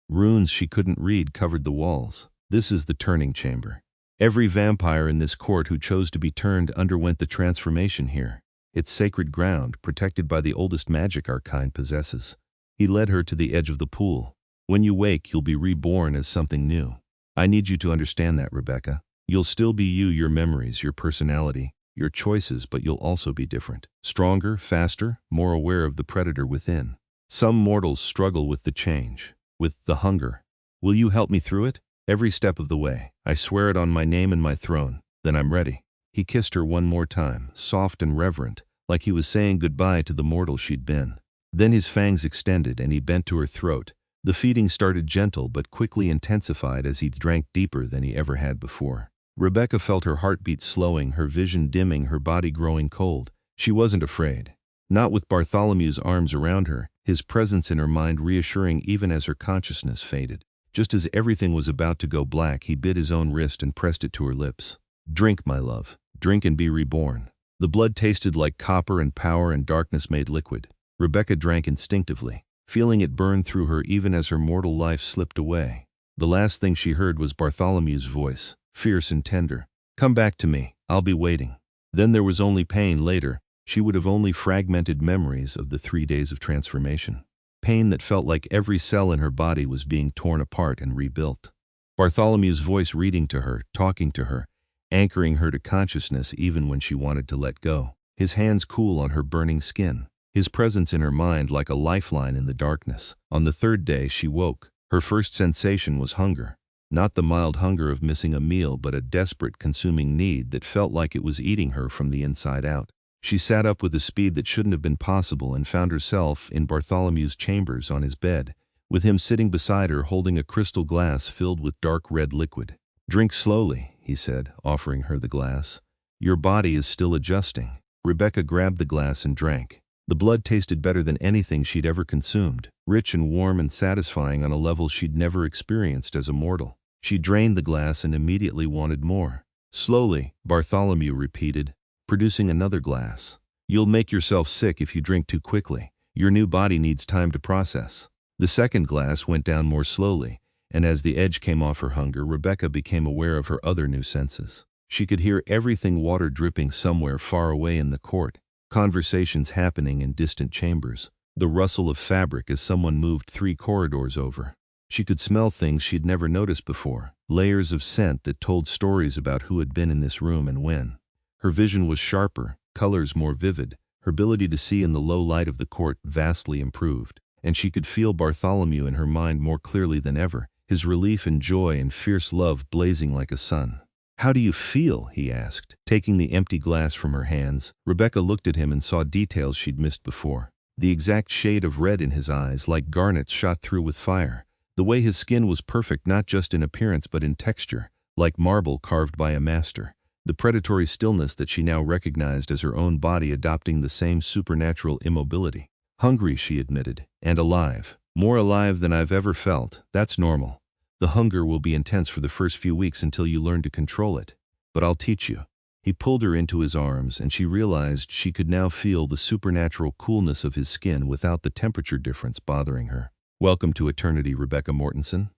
Runes she couldn't read covered the walls. This is the turning chamber. Every vampire in this court who chose to be turned underwent the transformation here. It's sacred ground, protected by the oldest magic our kind possesses. He led her to the edge of the pool. When you wake, you'll be reborn as something new. I need you to understand that, Rebecca. You'll still be you, your memories, your personality, your choices, but you'll also be different. Stronger, faster, more aware of the predator within. Some mortals struggle with the change, with the hunger. Will you help me through it? Every step of the way. I swear it on my name and my throne. Then I'm ready." He kissed her one more time, soft and reverent, like he was saying goodbye to the mortal she'd been. Then his fangs extended and he bent to her throat. The feeding started gentle but quickly intensified as he drank deeper than he ever had before. Rebecca felt her heartbeat slowing, her vision dimming, her body growing cold. She wasn't afraid. Not with Bartholomew's arms around her, his presence in her mind reassuring even as her consciousness faded. Just as everything was about to go black, he bit his own wrist and pressed it to her lips. "Drink, my love. Drink and be reborn." The blood tasted like copper and power and darkness made liquid. Rebecca drank instinctively, feeling it burn through her even as her mortal life slipped away. The last thing she heard was Bartholomew's voice, fierce and tender. "Come back to me. I'll be waiting." Then there was only pain later. She would have only fragmented memories of the 3 days of transformation. Pain that felt like every cell in her body was being torn apart and rebuilt. Bartholomew's voice reading to her, talking to her, anchoring her to consciousness even when she wanted to let go. His hands cool on her burning skin. His presence in her mind like a lifeline in the darkness. On the 3rd day she woke. Her first sensation was hunger. Not the mild hunger of missing a meal, but a desperate, consuming need that felt like it was eating her from the inside out. She sat up with a speed that shouldn't have been possible and found herself in Bartholomew's chambers on his bed, with him sitting beside her holding a crystal glass filled with dark red liquid. "Drink slowly," he said, offering her the glass. "Your body is still adjusting." Rebecca grabbed the glass and drank. The blood tasted better than anything she'd ever consumed, rich and warm and satisfying on a level she'd never experienced as a mortal. She drained the glass and immediately wanted more. "Slowly," Bartholomew repeated, producing another glass. "You'll make yourself sick if you drink too quickly. Your new body needs time to process." The second glass went down more slowly, and as the edge came off her hunger, Rebecca became aware of her other new senses. She could hear everything, water dripping somewhere far away in the court, conversations happening in distant chambers, the rustle of fabric as someone moved 3 corridors over. She could smell things she'd never noticed before, layers of scent that told stories about who had been in this room and when. Her vision was sharper, colors more vivid, her ability to see in the low light of the court vastly improved, and she could feel Bartholomew in her mind more clearly than ever, his relief and joy and fierce love blazing like a sun. "How do you feel?" he asked, taking the empty glass from her hands. Rebecca looked at him and saw details she'd missed before. The exact shade of red in his eyes, like garnets shot through with fire. The way his skin was perfect not just in appearance but in texture, like marble carved by a master. The predatory stillness that she now recognized as her own body adopting the same supernatural immobility. "Hungry," she admitted, "and alive. More alive than I've ever felt. That's normal. The hunger will be intense for the first few weeks until you learn to control it. But I'll teach you." He pulled her into his arms, and she realized she could now feel the supernatural coolness of his skin without the temperature difference bothering her. "Welcome to eternity, Rebecca Mortensen."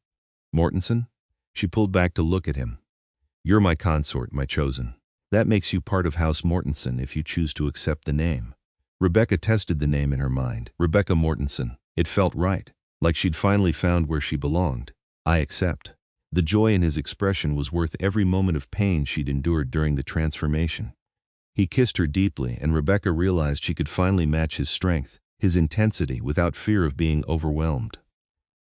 "Mortensen?" She pulled back to look at him. "You're my consort, my chosen. That makes you part of House Mortensen if you choose to accept the name." Rebecca tested the name in her mind. Rebecca Mortensen. It felt right, like she'd finally found where she belonged. "I accept." The joy in his expression was worth every moment of pain she'd endured during the transformation. He kissed her deeply, and Rebecca realized she could finally match his strength, his intensity, without fear of being overwhelmed.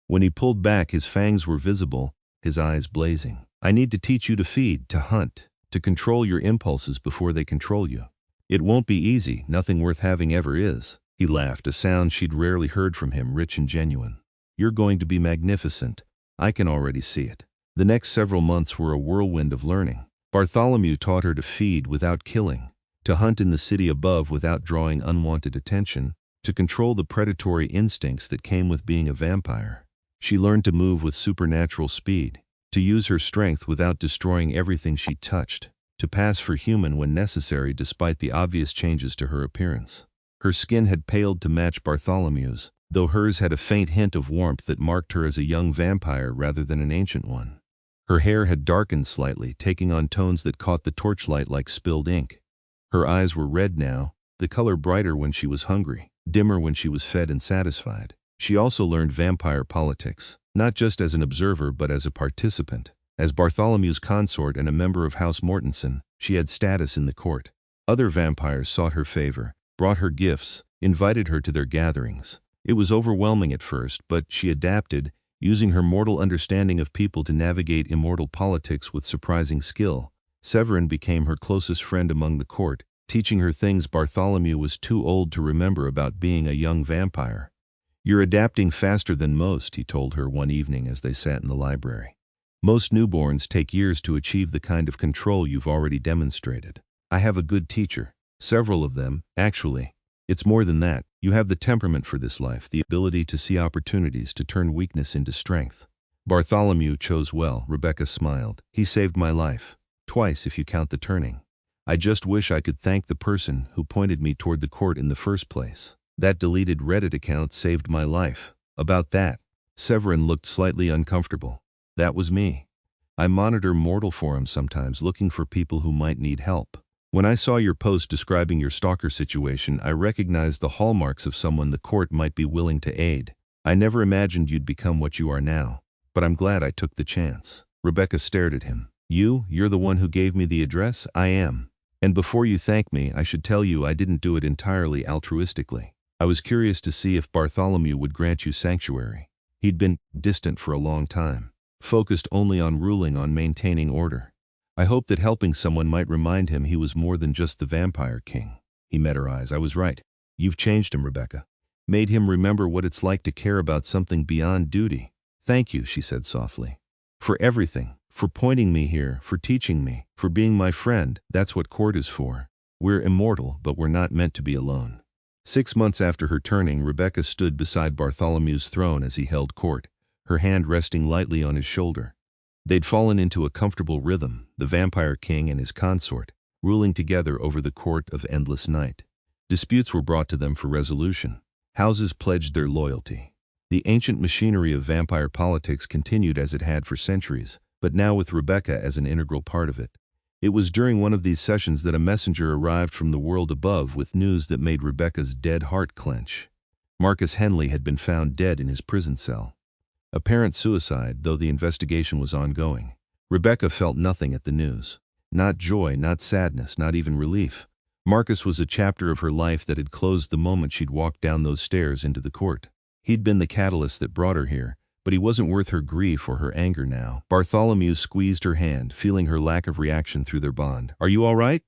When he pulled back, his fangs were visible, his eyes blazing. "I need to teach you to feed, to hunt, to control your impulses before they control you. It won't be easy, nothing worth having ever is." He laughed, a sound she'd rarely heard from him, rich and genuine. "You're going to be magnificent. I can already see it." The next several months were a whirlwind of learning. Bartholomew taught her to feed without killing, to hunt in the city above without drawing unwanted attention, to control the predatory instincts that came with being a vampire. She learned to move with supernatural speed, to use her strength without destroying everything she touched, to pass for human when necessary despite the obvious changes to her appearance. Her skin had paled to match Bartholomew's, though hers had a faint hint of warmth that marked her as a young vampire rather than an ancient one. Her hair had darkened slightly, taking on tones that caught the torchlight like spilled ink. Her eyes were red now, the color brighter when she was hungry, dimmer when she was fed and satisfied. She also learned vampire politics, not just as an observer but as a participant. As Bartholomew's consort and a member of House Mortensen, she had status in the court. Other vampires sought her favor, brought her gifts, invited her to their gatherings. It was overwhelming at first, but she adapted, Using her mortal understanding of people to navigate immortal politics with surprising skill, Severin became her closest friend among the court, teaching her things Bartholomew was too old to remember about being a young vampire. "You're adapting faster than most," he told her one evening as they sat in the library. "Most newborns take years to achieve the kind of control you've already demonstrated. I have a good teacher. Several of them, actually. It's more than that. You have the temperament for this life, the ability to see opportunities, to turn weakness into strength." Bartholomew chose well, Rebecca smiled. "He saved my life. Twice if you count the turning. I just wish I could thank the person who pointed me toward the court in the first place. That deleted Reddit account saved my life." "About that?" Severin looked slightly uncomfortable. "That was me. I monitor mortal forums sometimes, looking for people who might need help. When I saw your post describing your stalker situation, I recognized the hallmarks of someone the court might be willing to aid. I never imagined you'd become what you are now, but I'm glad I took the chance." Rebecca stared at him. You're the one who gave me the address?" "I am. And before you thank me, I should tell you I didn't do it entirely altruistically. I was curious to see if Bartholomew would grant you sanctuary. He'd been distant for a long time, focused only on ruling, on maintaining order. I hoped that helping someone might remind him he was more than just the vampire king." He met her eyes. "I was right. You've changed him, Rebecca. Made him remember what it's like to care about something beyond duty." "Thank you," she said softly. "For everything. For pointing me here, for teaching me, for being my friend. That's what court is for. We're immortal, but we're not meant to be alone." 6 months after her turning, Rebecca stood beside Bartholomew's throne as he held court, her hand resting lightly on his shoulder. They'd fallen into a comfortable rhythm, the vampire king and his consort, ruling together over the court of endless night. Disputes were brought to them for resolution. Houses pledged their loyalty. The ancient machinery of vampire politics continued as it had for centuries, but now with Rebecca as an integral part of it. It was during one of these sessions that a messenger arrived from the world above with news that made Rebecca's dead heart clench. Marcus Henley had been found dead in his prison cell. Apparent suicide, though the investigation was ongoing. Rebecca felt nothing at the news. Not joy, not sadness, not even relief. Marcus was a chapter of her life that had closed the moment she'd walked down those stairs into the court. He'd been the catalyst that brought her here, but he wasn't worth her grief or her anger now. Bartholomew squeezed her hand, feeling her lack of reaction through their bond. "Are you all right?"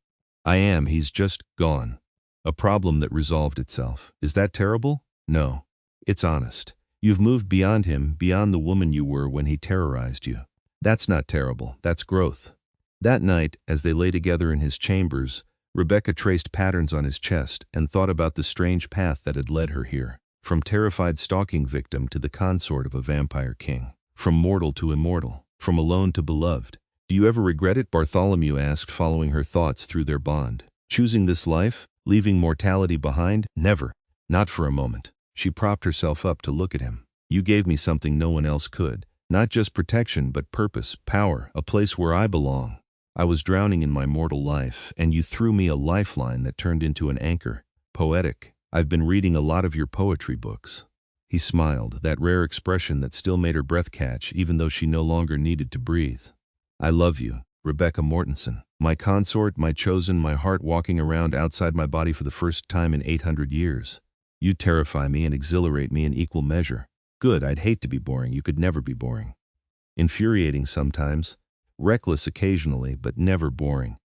"I am. He's just gone." "A problem that resolved itself. Is that terrible?" "No. It's honest. You've moved beyond him, beyond the woman you were when he terrorized you. That's not terrible. That's growth." That night, as they lay together in his chambers, Rebecca traced patterns on his chest and thought about the strange path that had led her here. From terrified stalking victim to the consort of a vampire king. From mortal to immortal. From alone to beloved. "Do you ever regret it?" Bartholomew asked, following her thoughts through their bond. "Choosing this life? Leaving mortality behind? Never. Not for a moment." She propped herself up to look at him. "You gave me something no one else could. Not just protection, but purpose, power, a place where I belong. I was drowning in my mortal life, and you threw me a lifeline that turned into an anchor. Poetic. I've been reading a lot of your poetry books." He smiled, that rare expression that still made her breath catch even though she no longer needed to breathe. "I love you, Rebecca Mortensen. My consort, my chosen, my heart walking around outside my body for the first time in 800 years. You terrify me and exhilarate me in equal measure. Good, I'd hate to be boring. You could never be boring. Infuriating sometimes, reckless occasionally, but never boring."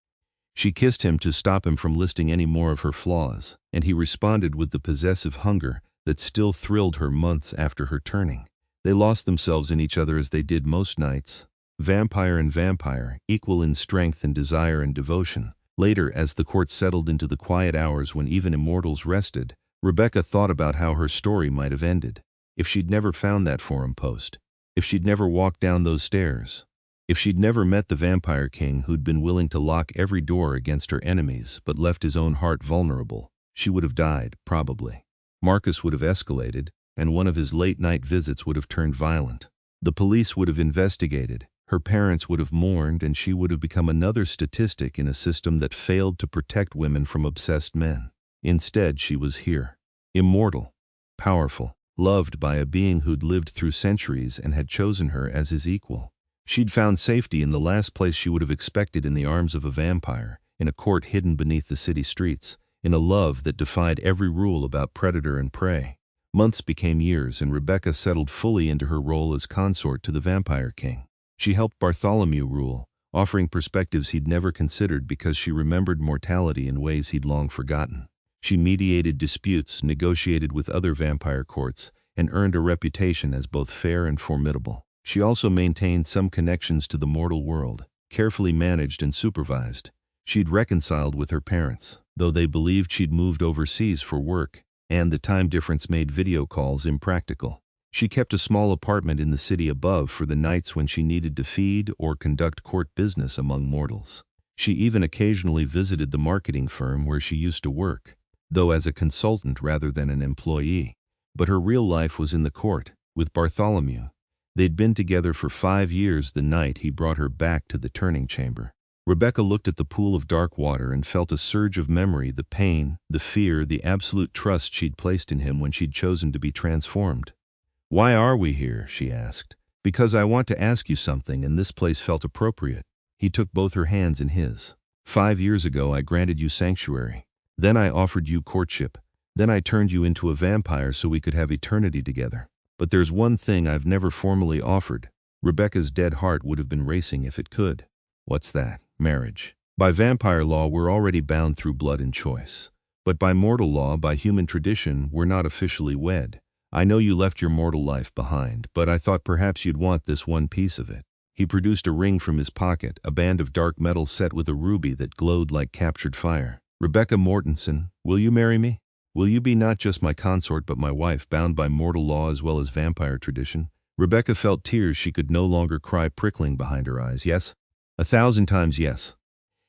She kissed him to stop him from listing any more of her flaws, and he responded with the possessive hunger that still thrilled her months after her turning. They lost themselves in each other as they did most nights. Vampire and vampire, equal in strength and desire and devotion. Later, as the court settled into the quiet hours when even immortals rested, Rebecca thought about how her story might have ended. If she'd never found that forum post. If she'd never walked down those stairs. If she'd never met the vampire king who'd been willing to lock every door against her enemies but left his own heart vulnerable, she would have died, probably. Marcus would have escalated, and one of his late-night visits would have turned violent. The police would have investigated, her parents would have mourned, and she would have become another statistic in a system that failed to protect women from obsessed men. Instead, she was here. Immortal. Powerful. Loved by a being who'd lived through centuries and had chosen her as his equal. She'd found safety in the last place she would have expected, in the arms of a vampire, in a court hidden beneath the city streets, in a love that defied every rule about predator and prey. Months became years, and Rebecca settled fully into her role as consort to the Vampire King. She helped Bartholomew rule, offering perspectives he'd never considered because she remembered mortality in ways he'd long forgotten. She mediated disputes, negotiated with other vampire courts, and earned a reputation as both fair and formidable. She also maintained some connections to the mortal world, carefully managed and supervised. She'd reconciled with her parents, though they believed she'd moved overseas for work, and the time difference made video calls impractical. She kept a small apartment in the city above for the nights when she needed to feed or conduct court business among mortals. She even occasionally visited the marketing firm where she used to work, though as a consultant rather than an employee. But her real life was in the court, with Bartholomew. They'd been together for 5 years the night he brought her back to the turning chamber. Rebecca looked at the pool of dark water and felt a surge of memory, the pain, the fear, the absolute trust she'd placed in him when she'd chosen to be transformed. "Why are we here?" she asked. "Because I want to ask you something, and this place felt appropriate." He took both her hands in his. 5 years ago I granted you sanctuary. Then I offered you courtship. Then I turned you into a vampire so we could have eternity together. But there's one thing I've never formally offered." Rebecca's dead heart would have been racing if it could. "What's that?" "Marriage. By vampire law, we're already bound through blood and choice. But by mortal law, by human tradition, we're not officially wed. I know you left your mortal life behind, but I thought perhaps you'd want this one piece of it." He produced a ring from his pocket, a band of dark metal set with a ruby that glowed like captured fire. "Rebecca Mortensen, will you marry me? Will you be not just my consort but my wife, bound by mortal law as well as vampire tradition?" Rebecca felt tears she could no longer cry prickling behind her eyes. "Yes. 1,000 times yes."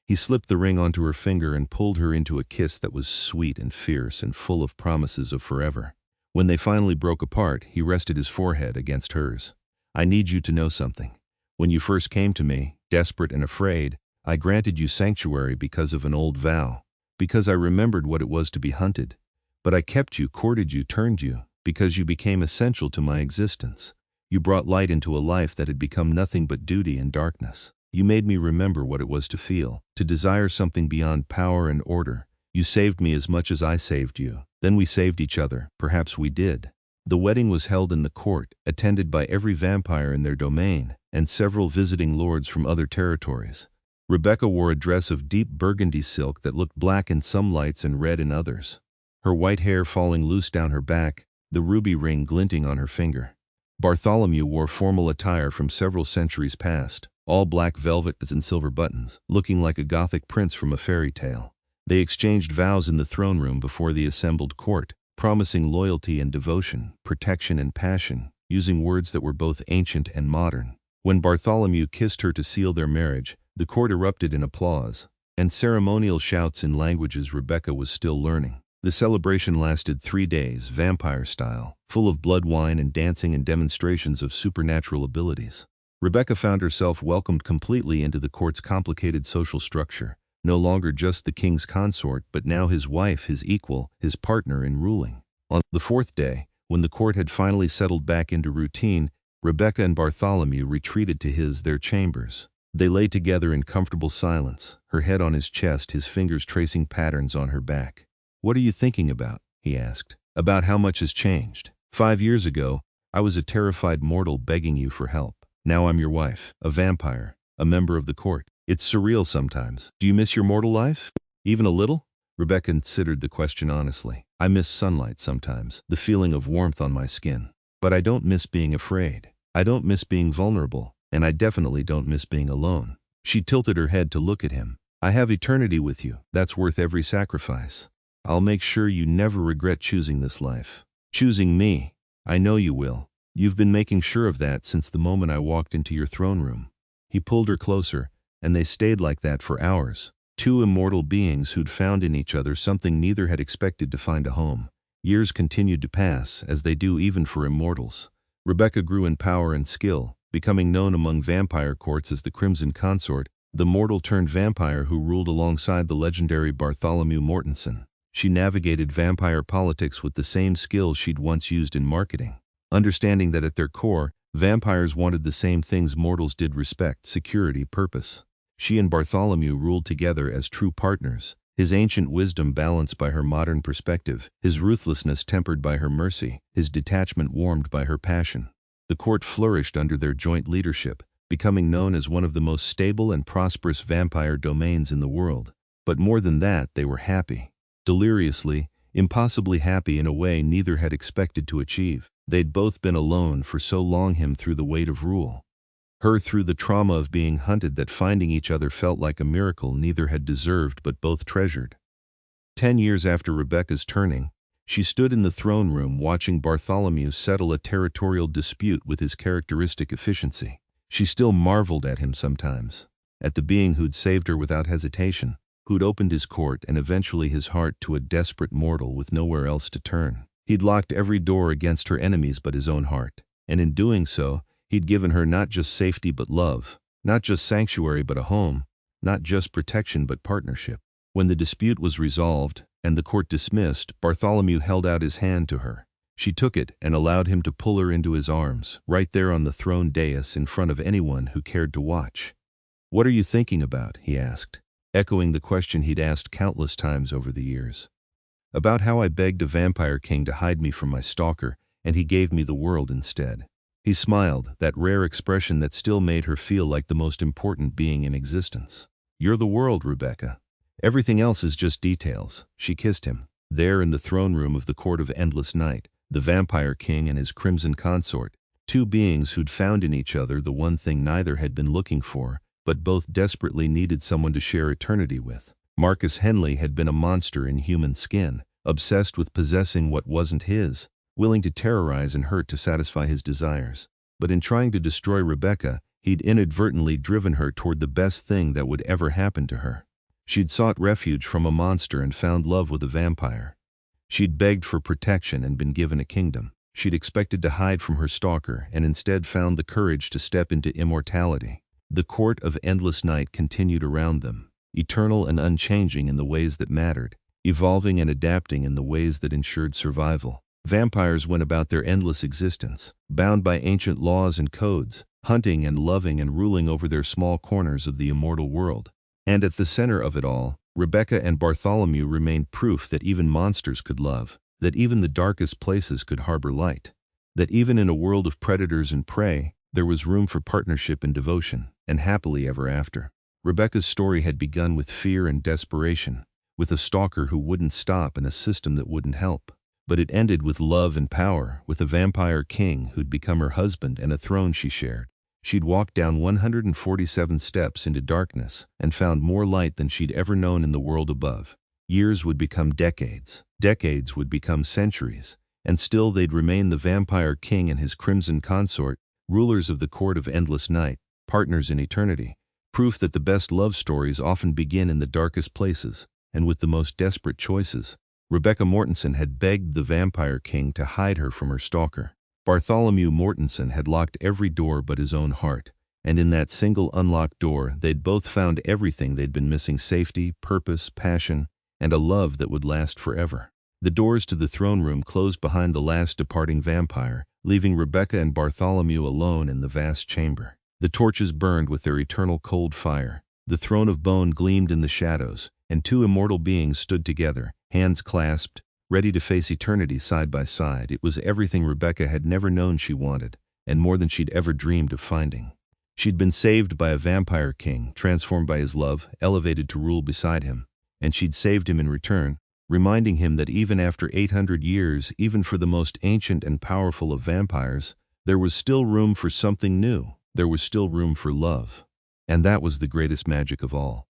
He slipped the ring onto her finger and pulled her into a kiss that was sweet and fierce and full of promises of forever. When they finally broke apart, he rested his forehead against hers. "I need you to know something. When you first came to me, desperate and afraid, I granted you sanctuary because of an old vow, because I remembered what it was to be hunted. But I kept you, courted you, turned you, because you became essential to my existence. You brought light into a life that had become nothing but duty and darkness. You made me remember what it was to feel, to desire something beyond power and order. You saved me as much as I saved you. Then we saved each other, perhaps we did." The wedding was held in the court, attended by every vampire in their domain, and several visiting lords from other territories. Rebecca wore a dress of deep burgundy silk that looked black in some lights and red in others, her white hair falling loose down her back, the ruby ring glinting on her finger. Bartholomew wore formal attire from several centuries past, all black velvet and silver buttons, looking like a Gothic prince from a fairy tale. They exchanged vows in the throne room before the assembled court, promising loyalty and devotion, protection and passion, using words that were both ancient and modern. When Bartholomew kissed her to seal their marriage, the court erupted in applause, and ceremonial shouts in languages Rebecca was still learning. The celebration lasted 3 days, vampire style, full of blood wine and dancing and demonstrations of supernatural abilities. Rebecca found herself welcomed completely into the court's complicated social structure, no longer just the king's consort, but now his wife, his equal, his partner in ruling. On the 4th day, when the court had finally settled back into routine, Rebecca and Bartholomew retreated to their chambers. They lay together in comfortable silence, her head on his chest, his fingers tracing patterns on her back. "What are you thinking about?" he asked. "About how much has changed. 5 years ago, I was a terrified mortal begging you for help. Now I'm your wife, a vampire, a member of the court. It's surreal sometimes. Do you miss your mortal life? Even a little?" Rebecca considered the question honestly. "I miss sunlight sometimes, the feeling of warmth on my skin. But I don't miss being afraid. I don't miss being vulnerable, and I definitely don't miss being alone." She tilted her head to look at him. "I have eternity with you. That's worth every sacrifice. I'll make sure you never regret choosing this life. Choosing me. I know you will. You've been making sure of that since the moment I walked into your throne room." He pulled her closer, and they stayed like that for hours. Two immortal beings who'd found in each other something neither had expected to find a home. Years continued to pass, as they do even for immortals. Rebecca grew in power and skill, becoming known among vampire courts as the Crimson Consort, the mortal-turned-vampire who ruled alongside the legendary Bartholomew Mortensen. She navigated vampire politics with the same skills she'd once used in marketing, understanding that at their core, vampires wanted the same things mortals did: respect, security, purpose. She and Bartholomew ruled together as true partners, his ancient wisdom balanced by her modern perspective, his ruthlessness tempered by her mercy, his detachment warmed by her passion. The court flourished under their joint leadership, becoming known as one of the most stable and prosperous vampire domains in the world. But more than that, they were happy. Deliriously, impossibly happy in a way neither had expected to achieve. They'd both been alone for so long, him through the weight of rule, her through the trauma of being hunted, that finding each other felt like a miracle neither had deserved but both treasured. 10 years after Rebecca's turning, she stood in the throne room watching Bartholomew settle a territorial dispute with his characteristic efficiency. She still marveled at him sometimes, at the being who'd saved her without hesitation, who'd opened his court and eventually his heart to a desperate mortal with nowhere else to turn. He'd locked every door against her enemies but his own heart, and in doing so, he'd given her not just safety but love, not just sanctuary but a home, not just protection but partnership. When the dispute was resolved and the court dismissed, Bartholomew held out his hand to her. She took it and allowed him to pull her into his arms, right there on the throne dais in front of anyone who cared to watch. "What are you thinking about?" he asked, echoing the question he'd asked countless times over the years. "About how I begged a vampire king to hide me from my stalker, and he gave me the world instead." He smiled, that rare expression that still made her feel like the most important being in existence. "You're the world, Rebecca. Everything else is just details." She kissed him. There in the throne room of the Court of Endless Night, the Vampire King and his Crimson Consort, two beings who'd found in each other the one thing neither had been looking for, but both desperately needed someone to share eternity with. Marcus Henley had been a monster in human skin, obsessed with possessing what wasn't his, willing to terrorize and hurt to satisfy his desires. But in trying to destroy Rebecca, he'd inadvertently driven her toward the best thing that would ever happen to her. She'd sought refuge from a monster and found love with a vampire. She'd begged for protection and been given a kingdom. She'd expected to hide from her stalker and instead found the courage to step into immortality. The Court of Endless Night continued around them, eternal and unchanging in the ways that mattered, evolving and adapting in the ways that ensured survival. Vampires went about their endless existence, bound by ancient laws and codes, hunting and loving and ruling over their small corners of the immortal world. And at the center of it all, Rebecca and Bartholomew remained proof that even monsters could love, that even the darkest places could harbor light, that even in a world of predators and prey, there was room for partnership and devotion, and happily ever after. Rebecca's story had begun with fear and desperation, with a stalker who wouldn't stop and a system that wouldn't help. But it ended with love and power, with a vampire king who'd become her husband and a throne she shared. She'd walked down 147 steps into darkness and found more light than she'd ever known in the world above. Years would become decades, decades would become centuries, and still they'd remain the vampire king and his Crimson Consort, rulers of the Court of Endless Night, partners in eternity, proof that the best love stories often begin in the darkest places, and with the most desperate choices. Rebecca Mortensen had begged the Vampire King to hide her from her stalker. Bartholomew Mortensen had locked every door but his own heart, and in that single unlocked door they'd both found everything they'd been missing: safety, purpose, passion, and a love that would last forever. The doors to the throne room closed behind the last departing vampire, leaving Rebecca and Bartholomew alone in the vast chamber. The torches burned with their eternal cold fire. The throne of bone gleamed in the shadows, and two immortal beings stood together, hands clasped, ready to face eternity side by side. It was everything Rebecca had never known she wanted, and more than she'd ever dreamed of finding. She'd been saved by a vampire king, transformed by his love, elevated to rule beside him, and she'd saved him in return, reminding him that even after 800 years, even for the most ancient and powerful of vampires, there was still room for something new. There was still room for love. And that was the greatest magic of all.